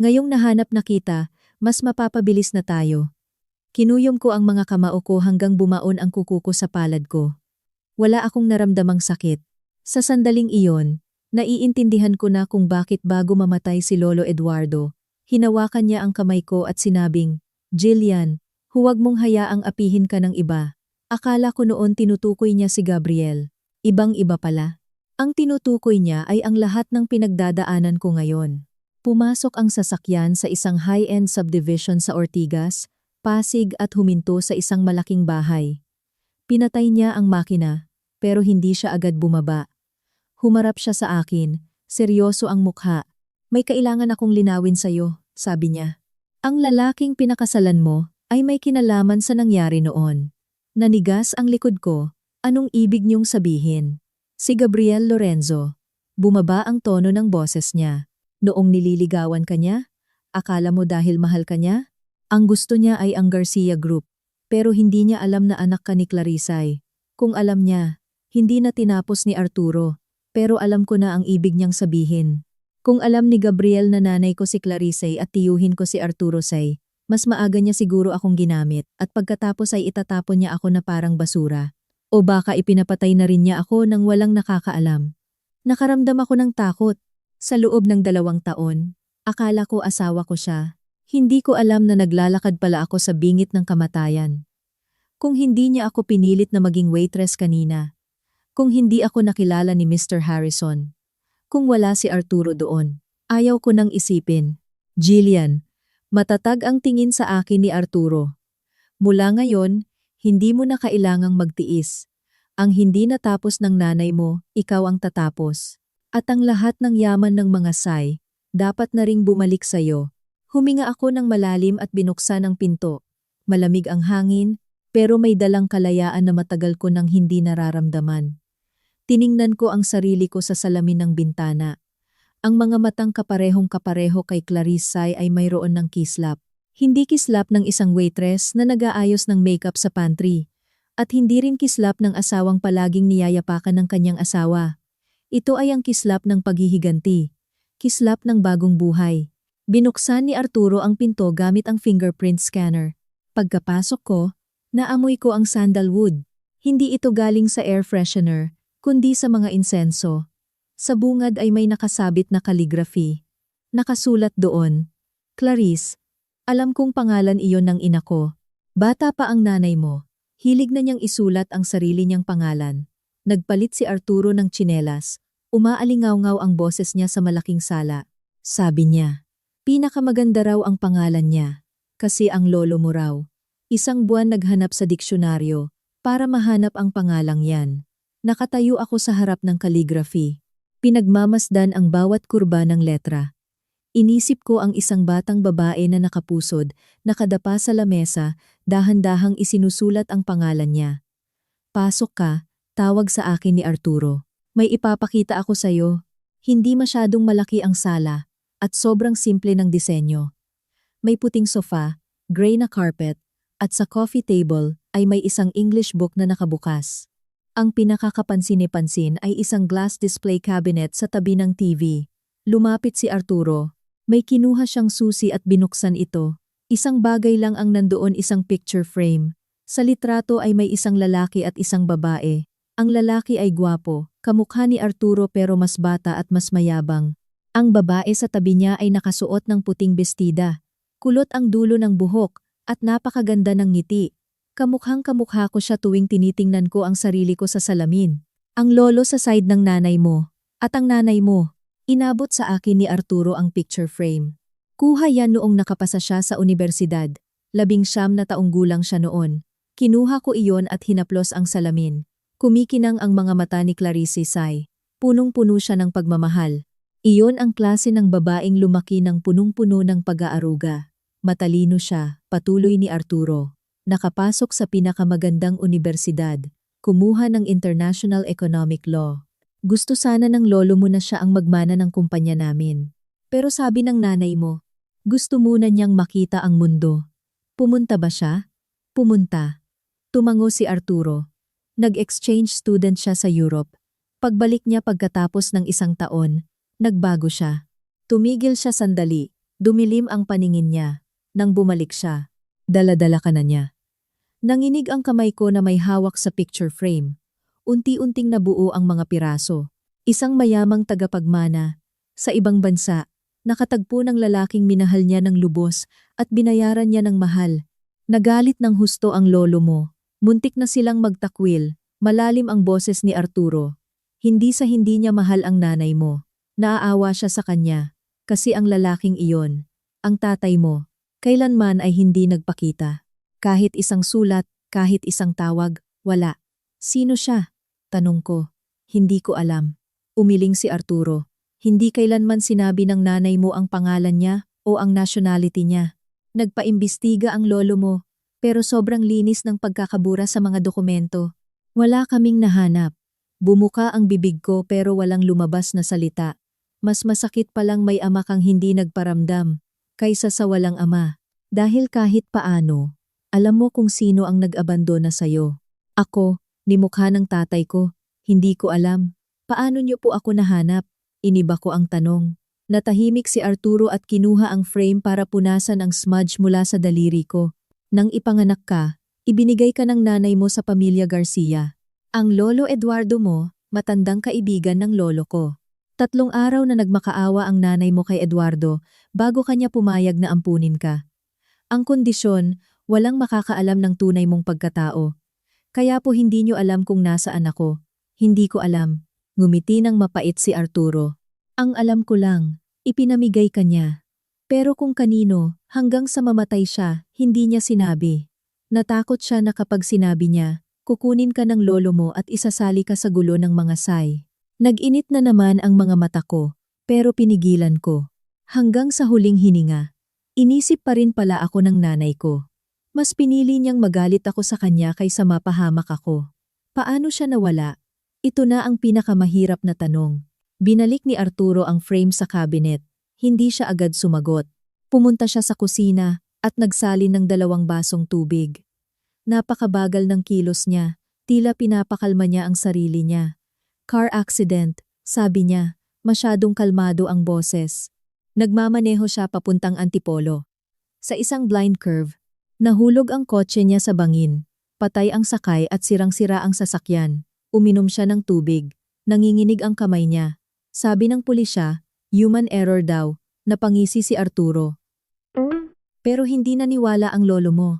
Ngayong nahanap na kita, mas mapapabilis na tayo. Kinuyom ko ang mga kamao ko hanggang bumaon ang kuko ko sa palad ko. Wala akong naramdamang sakit. Sa sandaling iyon, naiintindihan ko na kung bakit bago mamatay si Lolo Eduardo, hinawakan niya ang kamay ko at sinabing, Jillian, huwag mong hayaang apihin ka ng iba. Akala ko noon tinutukoy niya si Gabriel. Ibang-iba pala. Ang tinutukoy niya ay ang lahat ng pinagdadaanan ko ngayon. Pumasok ang sasakyan sa isang high-end subdivision sa Ortigas, Pasig at huminto sa isang malaking bahay. Pinatay niya ang makina, pero hindi siya agad bumaba. Humarap siya sa akin, seryoso ang mukha. May kailangan akong linawin sa'yo, sabi niya. Ang lalaking pinakasalan mo ay may kinalaman sa nangyari noon. Nanigas ang likod ko, anong ibig niyong sabihin? Si Gabriel Lorenzo. Bumaba ang tono ng boses niya. Noong nililigawan ka niya? Akala mo dahil mahal ka niya? Ang gusto niya ay ang Garcia Group, pero hindi niya alam na anak ka ni Clarisay. Kung alam niya, hindi na tinapos ni Arturo, pero alam ko na ang ibig niyang sabihin. Kung alam ni Gabriel na nanay ko si Clarisay at tiyuhin ko si Arturo Say, mas maaga niya siguro akong ginamit at pagkatapos ay itatapon niya ako na parang basura. O baka ipinapatay na rin niya ako nang walang nakakaalam. Nakaramdam ako ng takot. Sa loob ng 2 taon, akala ko asawa ko siya. Hindi ko alam na naglalakad pala ako sa bingit ng kamatayan. Kung hindi niya ako pinilit na maging waitress kanina. Kung hindi ako nakilala ni Mr. Harrison. Kung wala si Arturo doon. Ayaw ko nang isipin. Jillian, matatag ang tingin sa akin ni Arturo. Mula ngayon, hindi mo na kailangang magtiis. Ang hindi natapos ng nanay mo, ikaw ang tatapos. At ang lahat ng yaman ng mga Sai, dapat na ring bumalik sa'yo. Huminga ako ng malalim at binuksan ang pinto. Malamig ang hangin, pero may dalang kalayaan na matagal ko nang hindi nararamdaman. Tiningnan ko ang sarili ko sa salamin ng bintana. Ang mga matang kaparehong-kapareho kay Clarisay ay mayroon ng kislap. Hindi kislap ng isang waitress na nag-aayos ng makeup sa pantry. At hindi rin kislap ng asawang palaging niyayapakan ng kanyang asawa. Ito ay ang kislap ng paghihiganti. Kislap ng bagong buhay. Binuksan ni Arturo ang pinto gamit ang fingerprint scanner. Pagkapasok ko, naamoy ko ang sandalwood. Hindi ito galing sa air freshener, kundi sa mga insenso. Sa bungad ay may nakasabit na calligraphy. Nakasulat doon, Clarice, alam kong pangalan iyon ng ina ko. Bata pa ang nanay mo. Hilig na niyang isulat ang sarili niyang pangalan. Nagpalit si Arturo ng tsinelas. Umaalingaw-ngaw ang boses niya sa malaking sala. Sabi niya, pinakamaganda raw ang pangalan niya. Kasi ang lolo mo raw. Isang buwan naghanap sa diksyonaryo para mahanap ang pangalang yan. Nakatayo ako sa harap ng calligraphy. Pinagmamasdan ang bawat kurba ng letra. Inisip ko ang isang batang babae na nakapusod, nakadapa sa lamesa, dahan-dahang isinusulat ang pangalan niya. Pasok ka, tawag sa akin ni Arturo. May ipapakita ako sa'yo. Hindi masyadong malaki ang sala at sobrang simple ng disenyo. May puting sofa, gray na carpet, at sa coffee table ay may isang English book na nakabukas. Ang pinakakapansin-pansin ay isang glass display cabinet sa tabi ng TV. Lumapit si Arturo. May kinuha siyang susi at binuksan ito. Isang bagay lang ang nandoon, isang picture frame. Sa litrato ay may isang lalaki at isang babae. Ang lalaki ay gwapo, kamukha ni Arturo pero mas bata at mas mayabang. Ang babae sa tabi niya ay nakasuot ng puting bestida. Kulot ang dulo ng buhok at napakaganda ng ngiti. Kamukhang-kamukha ko siya tuwing tinitingnan ko ang sarili ko sa salamin. Ang lolo sa side ng nanay mo at ang nanay mo. Inabot sa akin ni Arturo ang picture frame. Kuha yan noong nakapasa siya sa universidad. 19 na taong gulang siya noon. Kinuha ko iyon at hinaplos ang salamin. Kumikinang ang mga mata ni Clarice Sai. Punong-puno siya ng pagmamahal. Iyon ang klase ng babaeng lumaki ng punong-puno ng pag-aaruga. Matalino siya, patuloy ni Arturo. Nakapasok sa pinakamagandang universidad. Kumuha ng International Economic Law. Gusto sana ng lolo mo na siya ang magmana ng kumpanya namin. Pero sabi ng nanay mo, gusto muna niyang makita ang mundo. Pumunta ba siya? Pumunta. Tumango si Arturo. Nag-exchange student siya sa Europe. Pagbalik niya pagkatapos ng 1 taon, nagbago siya. Tumigil siya sandali, dumilim ang paningin niya. Nang bumalik siya, dala-dala ka na niya. Nanginig ang kamay ko na may hawak sa picture frame. Unti-unting nabuo ang mga piraso. Isang mayamang tagapagmana. Sa ibang bansa, nakatagpo ng lalaking minahal niya ng lubos at binayaran niya ng mahal. Nagalit ng husto ang lolo mo. Muntik na silang magtakwil, malalim ang boses ni Arturo. Hindi sa hindi niya mahal ang nanay mo. Naaawa siya sa kanya, kasi ang lalaking iyon, ang tatay mo, kailanman ay hindi nagpakita. Kahit isang sulat, kahit isang tawag, wala. Sino siya? Tanong ko. Hindi ko alam. Umiling si Arturo. Hindi kailanman sinabi ng nanay mo ang pangalan niya o ang nationality niya. Nagpaimbestiga ang lolo mo. Pero sobrang linis ng pagkakabura sa mga dokumento. Wala kaming nahanap. Bumuka ang bibig ko pero walang lumabas na salita. Mas masakit palang may ama kang hindi nagparamdam, kaysa sa walang ama. Dahil kahit paano, alam mo kung sino ang nag-abandona sa'yo. Ako, ni mukha ng tatay ko, hindi ko alam. Paano niyo po ako nahanap? Iniba ko ang tanong. Natahimik si Arturo at kinuha ang frame para punasan ang smudge mula sa daliri ko. Nang ipanganak ka, ibinigay ka ng nanay mo sa pamilya Garcia. Ang lolo Eduardo mo, matandang kaibigan ng lolo ko. 3 araw na nagmakaawa ang nanay mo kay Eduardo bago kanya pumayag na ampunin ka. Ang kondisyon, walang makakaalam ng tunay mong pagkatao. Kaya po hindi nyo alam kung nasaan ako. Hindi ko alam. Ngumiti ng mapait si Arturo. Ang alam ko lang, ipinamigay ka niya. Pero kung kanino, hanggang sa mamatay siya, hindi niya sinabi. Natakot siya na kapag sinabi niya, kukunin ka ng lolo mo at isasali ka sa gulo ng mga Sai. Nag-init na naman ang mga mata ko, pero pinigilan ko. Hanggang sa huling hininga, inisip pa rin pala ako ng nanay ko. Mas pinili niyang magalit ako sa kanya kaysa mapahamak ako. Paano siya nawala? Ito na ang pinakamahirap na tanong. Binalik ni Arturo ang frame sa cabinet. Hindi siya agad sumagot. Pumunta siya sa kusina at nagsalin ng 2 basong tubig. Napakabagal ng kilos niya, tila pinapakalma niya ang sarili niya. Car accident, sabi niya, masyadong kalmado ang boses. Nagmamaneho siya papuntang Antipolo. Sa isang blind curve, nahulog ang kotse niya sa bangin. Patay ang sakay at sirang-sira ang sasakyan. Uminom siya ng tubig. Nanginginig ang kamay niya. Sabi ng pulisya, human error daw, napangisi si Arturo. Pero hindi naniwala ang lolo mo.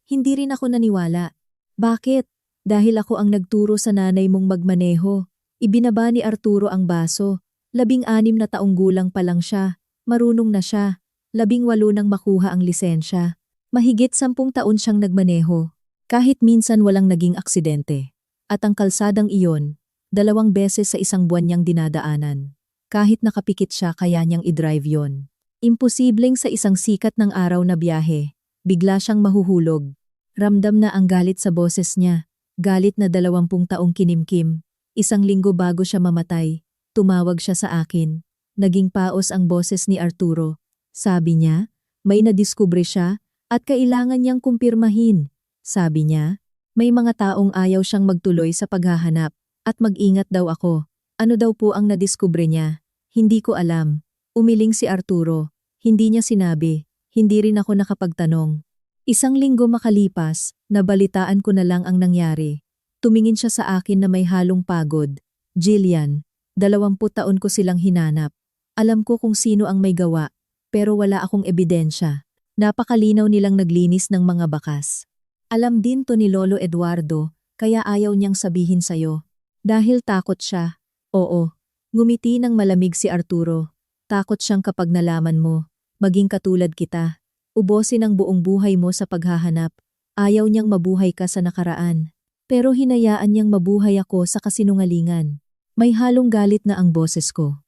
Hindi rin ako naniwala. Bakit? Dahil ako ang nagturo sa nanay mong magmaneho. Ibinaba ni Arturo ang baso. 16 na taong gulang pa lang siya. Marunong na siya. 18 nang makuha ang lisensya. Mahigit 10 taon siyang nagmaneho. Kahit minsan walang naging aksidente. At ang kalsadang iyon, 2 beses sa 1 buwan niyang dinadaanan. Kahit nakapikit siya kaya niyang i-drive yon. Imposibleng sa isang sikat ng araw na biyahe, bigla siyang mahuhulog. Ramdam na ang galit sa boses niya, galit na 20 taong kinimkim. 1 linggo bago siya mamatay, tumawag siya sa akin. Naging paos ang boses ni Arturo. Sabi niya, may nadiskubre siya at kailangan niyang kumpirmahin. Sabi niya, may mga taong ayaw siyang magtuloy sa paghahanap at mag-ingat daw ako. Ano daw po ang nadiskubre niya? Hindi ko alam. Umiling si Arturo. Hindi niya sinabi. Hindi rin ako nakapagtanong. 1 linggo makalipas, nabalitaan ko na lang ang nangyari. Tumingin siya sa akin na may halong pagod. Jillian, 20 taon ko silang hinanap. Alam ko kung sino ang may gawa, pero wala akong ebidensya. Napakalinaw nilang naglinis ng mga bakas. Alam din to ni Lolo Eduardo, kaya ayaw niyang sabihin sa'yo. Dahil takot siya. Oo, ngumiti ng malamig si Arturo. Takot siyang kapag nalaman mo, maging katulad kita. Ubosin ang buong buhay mo sa paghahanap. Ayaw niyang mabuhay ka sa nakaraan. Pero hinayaan niyang mabuhay ako sa kasinungalingan. May halong galit na ang boses ko.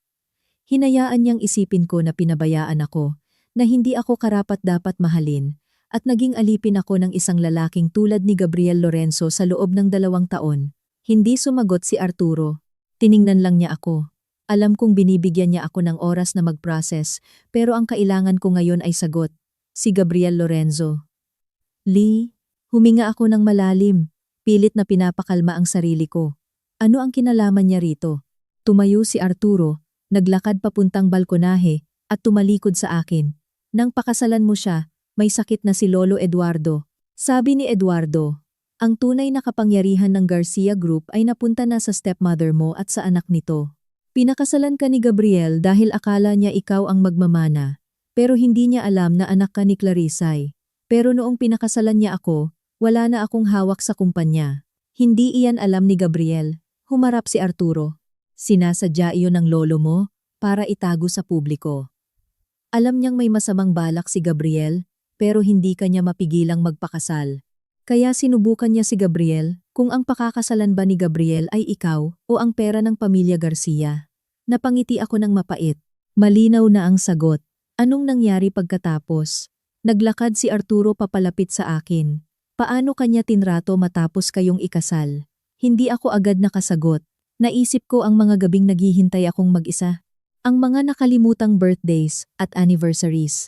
Hinayaan niyang isipin ko na pinabayaan ako, na hindi ako karapat-dapat mahalin, at naging alipin ako ng isang lalaking tulad ni Gabriel Lorenzo sa loob ng 2 taon. Hindi sumagot si Arturo. Tiningnan lang niya ako. Alam kong binibigyan niya ako ng oras na mag-process, pero ang kailangan ko ngayon ay sagot. Si Gabriel Lorenzo. Lee, huminga ako ng malalim. Pilit na pinapakalma ang sarili ko. Ano ang kinalaman niya rito? Tumayo si Arturo. Naglakad papuntang balkonahe at tumalikod sa akin. Nang pakasalan mo siya, may sakit na si Lolo Eduardo. Sabi ni Eduardo, ang tunay na kapangyarihan ng Garcia Group ay napunta na sa stepmother mo at sa anak nito. Pinakasalan ka ni Gabriel dahil akala niya ikaw ang magmamana, pero hindi niya alam na anak ka ni Clarisay. Pero noong pinakasalan niya ako, wala na akong hawak sa kumpanya. Hindi iyan alam ni Gabriel. Humarap si Arturo. Sinasadya iyon ng lolo mo para itago sa publiko. Alam niyang may masamang balak si Gabriel, pero hindi kanya mapigilang magpakasal. Kaya sinubukan niya si Gabriel kung ang pakakasalan ba ni Gabriel ay ikaw o ang pera ng pamilya Garcia. Napangiti ako ng mapait. Malinaw na ang sagot. Anong nangyari pagkatapos? Naglakad si Arturo papalapit sa akin. Paano kanya tinrato matapos kayong ikasal? Hindi ako agad nakasagot. Naisip ko ang mga gabing naghihintay akong mag-isa. Ang mga nakalimutang birthdays at anniversaries.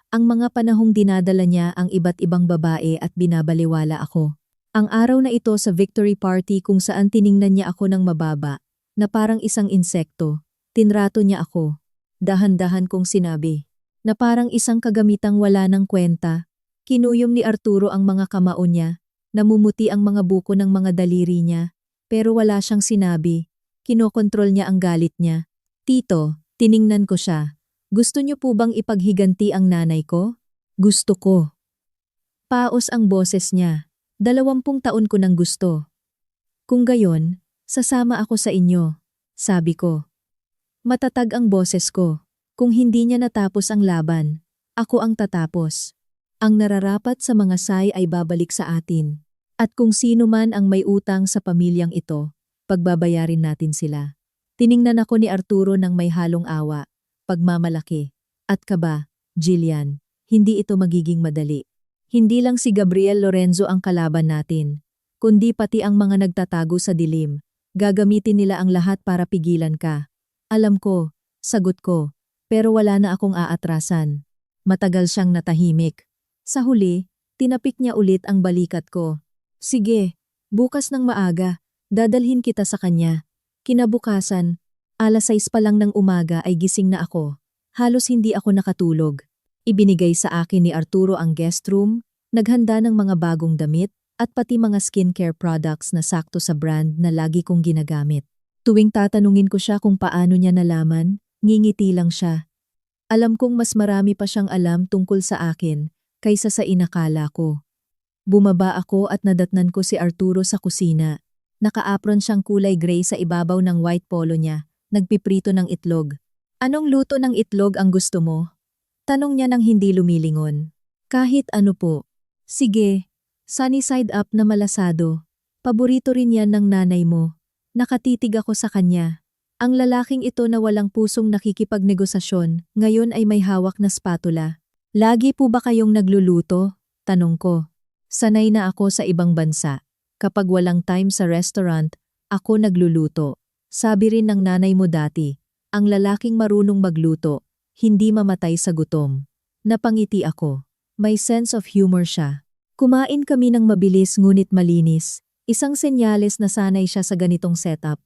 Ang mga panahong dinadala niya ang iba't ibang babae at binabaliwala ako. Ang araw na ito sa victory party kung saan tiningnan niya ako ng mababa, na parang isang insekto. Tinrato niya ako. Dahan-dahan kong sinabi, na parang isang kagamitang wala ng kwenta. Kinuyom ni Arturo ang mga kamao niya, namumuti ang mga buko ng mga daliri niya. Pero wala siyang sinabi. Kinokontrol niya ang galit niya. Tito, tiningnan ko siya. Gusto niyo po bang ipaghiganti ang nanay ko? Gusto ko. Paos ang boses niya. 20 taon ko nang gusto. Kung gayon, sasama ako sa inyo. Sabi ko. Matatag ang boses ko. Kung hindi niya natapos ang laban, ako ang tatapos. Ang nararapat sa mga say ay babalik sa atin. At kung sino man ang may utang sa pamilyang ito, pagbabayarin natin sila. Tiningnan ako ni Arturo ng may halong awa, pagmamalaki. At kaba, Jillian, hindi ito magiging madali. Hindi lang si Gabriel Lorenzo ang kalaban natin, kundi pati ang mga nagtatago sa dilim. Gagamitin nila ang lahat para pigilan ka. Alam ko, sagot ko, pero wala na akong aatrasan. Matagal siyang natahimik. Sa huli, tinapik niya ulit ang balikat ko. Sige, bukas ng maaga, dadalhin kita sa kanya. Kinabukasan, 6:00 pa lang ng umaga ay gising na ako. Halos hindi ako nakatulog. Ibinigay sa akin ni Arturo ang guest room, naghanda ng mga bagong damit, at pati mga skincare products na sakto sa brand na lagi kong ginagamit. Tuwing tatanungin ko siya kung paano niya nalaman, ngingiti lang siya. Alam kong mas marami pa siyang alam tungkol sa akin kaysa sa inakala ko. Bumaba ako at nadatnan ko si Arturo sa kusina. Naka-apron siyang kulay gray sa ibabaw ng white polo niya, nagpiprito ng itlog. Anong luto ng itlog ang gusto mo? Tanong niya nang hindi lumilingon. Kahit ano po. Sige, sunny side up na malasado. Paborito rin yan ng nanay mo. Nakatitig ako sa kanya. Ang lalaking ito na walang pusong nakikipagnegosasyon, ngayon ay may hawak na spatula. Lagi po ba kayong nagluluto? Tanong ko. Sanay na ako sa ibang bansa. Kapag walang time sa restaurant, Ako nagluluto. Sabi rin ng nanay mo dati, ang lalaking marunong magluto, hindi mamatay sa gutom. Napangiti ako. May sense of humor siya. Kumain kami ng mabilis ngunit malinis, isang senyales na sanay siya sa ganitong setup.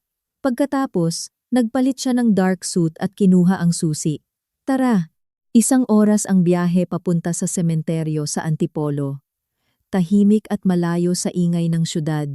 Pagkatapos, nagpalit siya ng dark suit at kinuha ang susi. Tara! 1 oras ang biyahe papunta sa sementeryo sa Antipolo. Tahimik at malayo sa ingay ng syudad.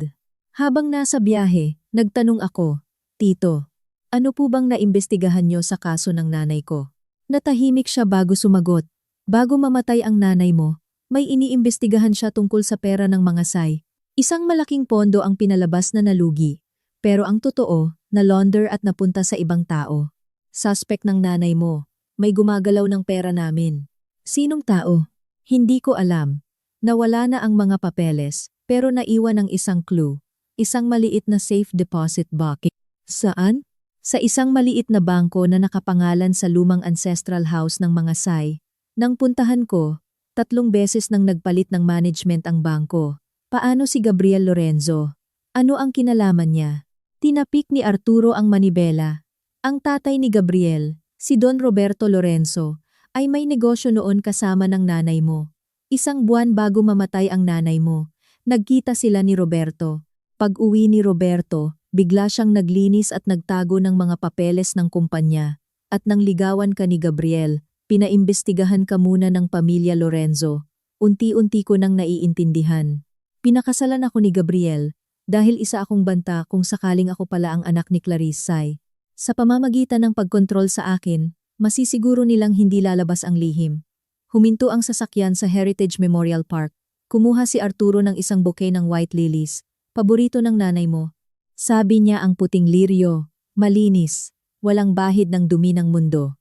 Habang nasa biyahe, nagtanong ako, Tito, ano po bang naimbestigahan niyo sa kaso ng nanay ko? Natahimik siya bago sumagot. Bago mamatay ang nanay mo, may iniimbestigahan siya tungkol sa pera ng mga say. Isang malaking pondo ang pinalabas na nalugi. Pero ang totoo, na-launder at napunta sa ibang tao. Suspect ng nanay mo, may gumagalaw ng pera namin. Sinong tao? Hindi ko alam. Nawala na ang mga papeles, pero naiwan ang isang clue. Isang maliit na safe deposit box. Saan? Sa isang maliit na bangko na nakapangalan sa lumang ancestral house ng mga Say. Nang puntahan ko, 3 beses nang nagpalit ng management ang bangko. Paano si Gabriel Lorenzo? Ano ang kinalaman niya? Tinapik ni Arturo ang manibela. Ang tatay ni Gabriel, si Don Roberto Lorenzo, ay may negosyo noon kasama ng nanay mo. 1 buwan bago mamatay ang nanay mo, nagkita sila ni Roberto. Pag-uwi ni Roberto, bigla siyang naglinis at nagtago ng mga papeles ng kumpanya. At nang ligawan ka ni Gabriel, pinaimbestigahan ka muna ng pamilya Lorenzo. Unti-unti ko nang naiintindihan. Pinakasalan ako ni Gabriel dahil isa akong banta kung sakaling ako pala ang anak ni Clarice Say. Sa pamamagitan ng pagkontrol sa akin, masisiguro nilang hindi lalabas ang lihim. Huminto ang sasakyan sa Heritage Memorial Park. Kumuha si Arturo ng isang bouquet ng white lilies, paborito ng nanay mo. Sabi niya ang puting liryo, malinis, walang bahid ng dumi ng mundo.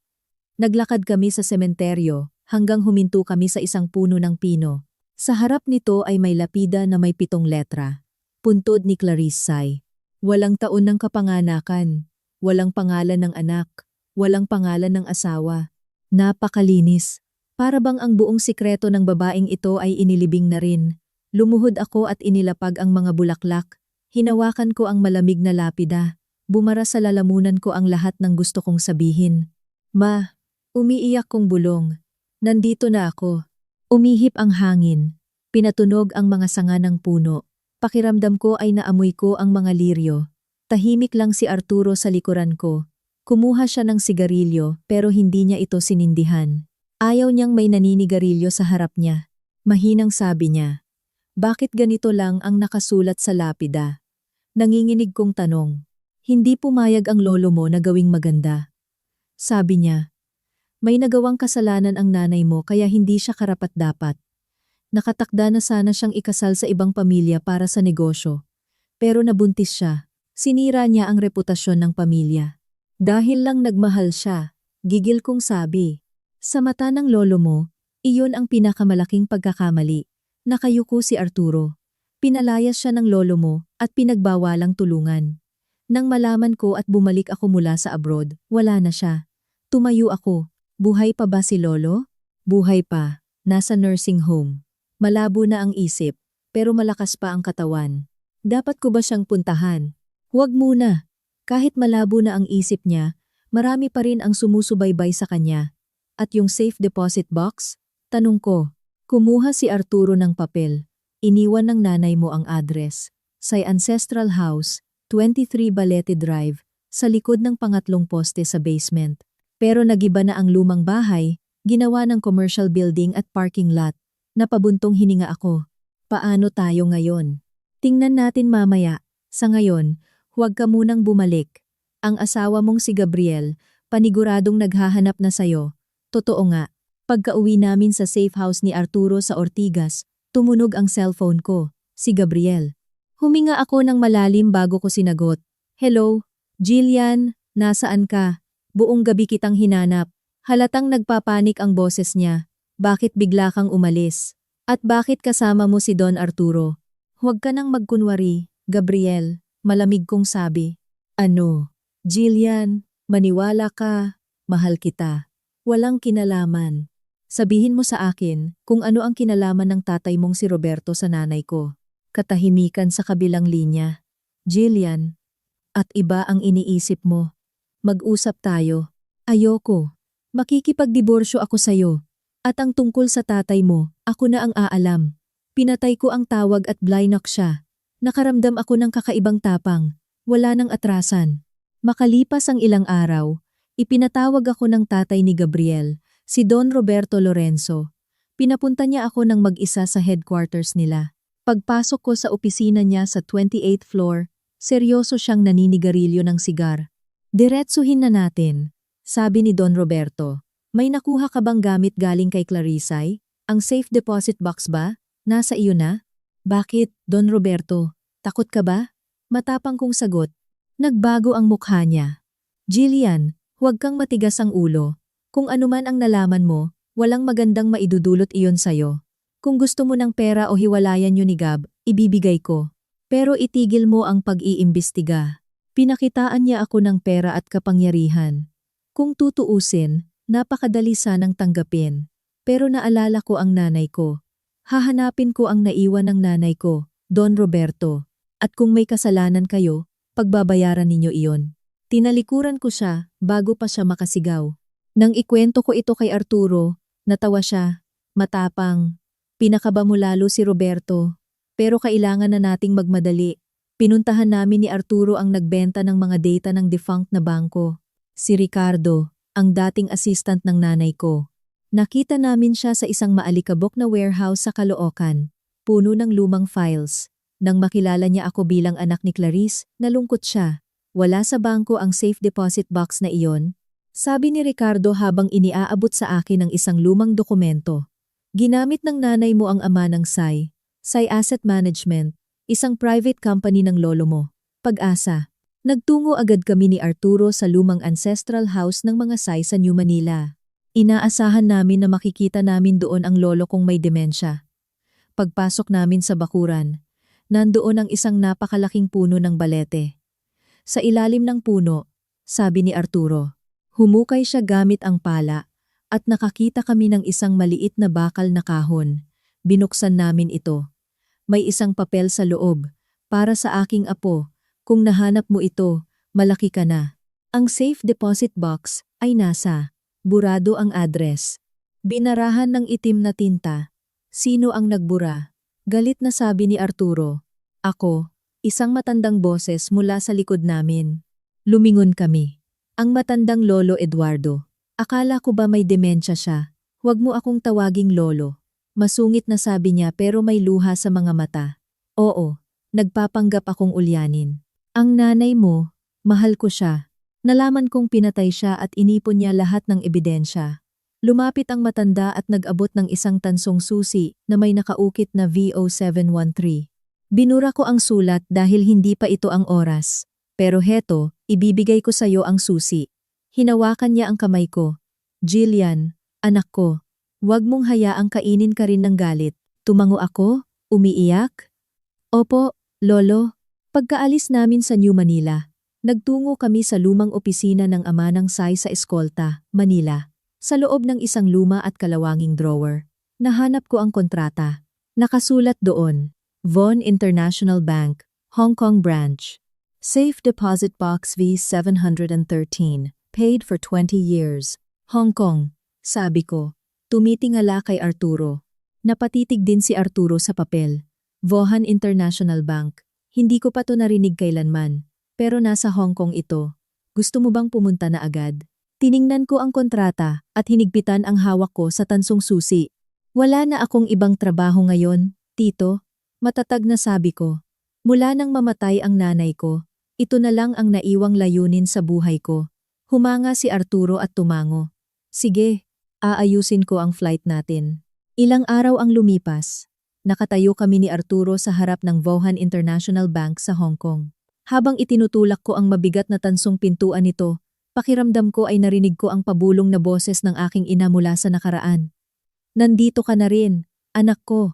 Naglakad kami sa sementeryo hanggang huminto kami sa isang puno ng pino. Sa harap nito ay may lapida na may 7 letra. Puntod ni Clarice Say. Walang taon ng kapanganakan, walang pangalan ng anak, walang pangalan ng asawa. Napakalinis. Para bang ang buong sikreto ng babaeng ito ay inilibing na rin. Lumuhod ako at inilapag ang mga bulaklak. Hinawakan ko ang malamig na lapida. Bumara sa lalamunan ko ang lahat ng gusto kong sabihin. Ma, umiiyak kong bulong. Nandito na ako. Umihip ang hangin. Pinatunog ang mga sanga ng puno. Pakiramdam ko ay naamoy ko ang mga liryo. Tahimik lang si Arturo sa likuran ko. Kumuha siya ng sigarilyo pero hindi niya ito sinindihan. Ayaw niyang may naninigarilyo sa harap niya. Mahinang sabi niya, bakit ganito lang ang nakasulat sa lapida? Nanginginig kong tanong. Hindi pumayag ang lolo mo na gawing maganda. Sabi niya, may nagawang kasalanan ang nanay mo kaya hindi siya karapat-dapat. Nakatakda na sana siyang ikasal sa ibang pamilya para sa negosyo. Pero nabuntis siya. Sinira niya ang reputasyon ng pamilya. Dahil lang nagmahal siya, gigil kong sabi. Sa mata ng lolo mo, iyon ang pinakamalaking pagkakamali. Nakayuko si Arturo. Pinalayas siya ng lolo mo at pinagbawalang tulungan. Nang malaman ko at bumalik ako mula sa abroad, wala na siya. Tumayo ako. Buhay pa ba si lolo? Buhay pa. Nasa nursing home. Malabo na ang isip, pero malakas pa ang katawan. Dapat ko ba siyang puntahan? Huwag muna. Kahit malabo na ang isip niya, marami pa rin ang sumusubaybay sa kanya. At yung safe deposit box? Tanong ko. Kumuha si Arturo ng papel. Iniwan ng nanay mo ang address. Sa Ancestral House, 23 Balete Drive, sa likod ng pangatlong poste sa basement. Pero nagiba na ang lumang bahay, ginawa ng commercial building at parking lot. Napabuntong hininga ako. Paano tayo ngayon? Tingnan natin mamaya. Sa ngayon, huwag ka munang bumalik. Ang asawa mong si Gabriel, paniguradong naghahanap na sayo. Totoo nga. Pagka-uwi namin sa safe house ni Arturo sa Ortigas, tumunog ang cellphone ko, si Gabriel. Huminga ako ng malalim bago ko sinagot. Hello, Jillian, nasaan ka? Buong gabi kitang hinanap. Halatang nagpapanik ang boses niya. Bakit bigla kang umalis? At bakit kasama mo si Don Arturo? Huwag ka nang magkunwari, Gabriel, malamig kong sabi. Ano? Jillian, maniwala ka, mahal kita. Walang kinalaman. Sabihin mo sa akin kung ano ang kinalaman ng tatay mong si Roberto sa nanay ko. Katahimikan sa kabilang linya. Jillian, At iba ang iniisip mo. Mag-usap tayo. Ayoko. Makikipagdiborsyo ako sa'yo. At ang tungkol sa tatay mo, ako na ang aalam. Pinatay ko ang tawag at blynock siya. Nakaramdam ako ng kakaibang tapang. Wala nang atrasan. Makalipas ang ilang araw, ipinatawag ako ng tatay ni Gabriel, si Don Roberto Lorenzo. Pinapunta niya ako ng mag-isa sa headquarters nila. Pagpasok ko sa opisina niya sa 28th floor, seryoso siyang naninigarilyo ng sigar. Diretsuhin na natin, sabi ni Don Roberto. May nakuha ka bang gamit galing kay Clarisay? Ang safe deposit box ba? Nasa iyo na? Bakit, Don Roberto? Takot ka ba? Matapang kong sagot. Nagbago ang mukha niya. Jillian, huwag kang matigas ang ulo. Kung anuman ang nalaman mo, walang magandang maidudulot iyon sa'yo. Kung gusto mo ng pera o hiwalayan niyo ni Gab, ibibigay ko. Pero itigil mo ang pag-iimbestiga. Pinakitaan niya ako ng pera at kapangyarihan. Kung tutuusin, napakadali sanang tanggapin. Pero naalala ko ang nanay ko. Hahanapin ko ang naiwan ng nanay ko, Don Roberto. At kung may kasalanan kayo, pagbabayaran ninyo iyon. Tinalikuran ko siya bago pa siya makasigaw. Nang ikwento ko ito kay Arturo, natawa siya. Matapang. Pinakaba mo lalo si Roberto. Pero kailangan na nating magmadali. Pinuntahan namin ni Arturo ang nagbenta ng mga data ng defunct na bangko. Si Ricardo, ang dating assistant ng nanay ko. Nakita namin siya sa isang maalikabok na warehouse sa Caloocan, puno ng lumang files. Nang makilala niya ako bilang anak ni Clarice, nalungkot siya. Wala sa bangko ang safe deposit box na iyon. Sabi ni Ricardo habang iniaabot sa akin ang isang lumang dokumento. Ginamit ng nanay mo ang ama ng Sai Asset Management, isang private company ng lolo mo, Pag-asa. Nagtungo agad kami ni Arturo sa lumang ancestral house ng mga Sai sa New Manila. Inaasahan namin na makikita namin doon ang lolo kong may demensya. Pagpasok namin sa bakuran, nandoon ang isang napakalaking puno ng balete. Sa ilalim ng puno, sabi ni Arturo, humukay siya gamit ang pala at nakakita kami ng isang maliit na bakal na kahon. Binuksan namin ito. May isang papel sa loob, para sa aking apo. Kung nahanap mo ito, malaki ka na. Ang safe deposit box ay nasa. Burado ang address. Binarahan ng itim na tinta. Sino ang nagbura? Galit na sabi ni Arturo. Ako, isang matandang boses mula sa likod namin. Lumingon kami. Ang matandang Lolo Eduardo. Akala ko ba may demensya siya? Huwag mo akong tawaging lolo. Masungit na sabi niya pero may luha sa mga mata. Oo, nagpapanggap akong ulyanin. Ang nanay mo, mahal ko siya. Nalaman kong pinatay siya at inipon niya lahat ng ebidensya. Lumapit ang matanda at nag-abot ng isang tansong susi na may nakaukit na VO713. Binura ko ang sulat dahil hindi pa ito ang oras. Pero heto, ibibigay ko sa iyo ang susi. Hinawakan niya ang kamay ko. Jillian, anak ko, huwag mong hayaang kainin ka rin ng galit. Tumango ako, umiiyak. Opo, Lolo. Pagkaalis namin sa New Manila, nagtungo kami sa lumang opisina ng ama ng Sai sa Escolta, Manila. Sa loob ng isang luma at kalawanging drawer, nahanap ko ang kontrata. Nakasulat doon, Vaughan International Bank, Hong Kong Branch. Safe Deposit Box V713, paid for 20 years. Hong Kong, sabi ko. Tumitingala kay Arturo. Napatitig din si Arturo sa papel. Vaughan International Bank. Hindi ko pa to narinig kailanman. Pero nasa Hong Kong ito. Gusto mo bang pumunta na agad? Tiningnan ko ang kontrata at hinigpitan ang hawak ko sa tansong susi. Wala na akong ibang trabaho ngayon, Tito. Matatag na sabi ko. Mula nang mamatay ang nanay ko, ito na lang ang naiwang layunin sa buhay ko. Humanga si Arturo at tumango. Sige, aayusin ko ang flight natin. Ilang araw ang lumipas. Nakatayo kami ni Arturo sa harap ng Vaughan International Bank sa Hong Kong. Habang itinutulak ko ang mabigat na tansong pintuan nito, pakiramdam ko ay narinig ko ang pabulong na boses ng aking ina mula sa nakaraan. Nandito ka na rin, anak ko.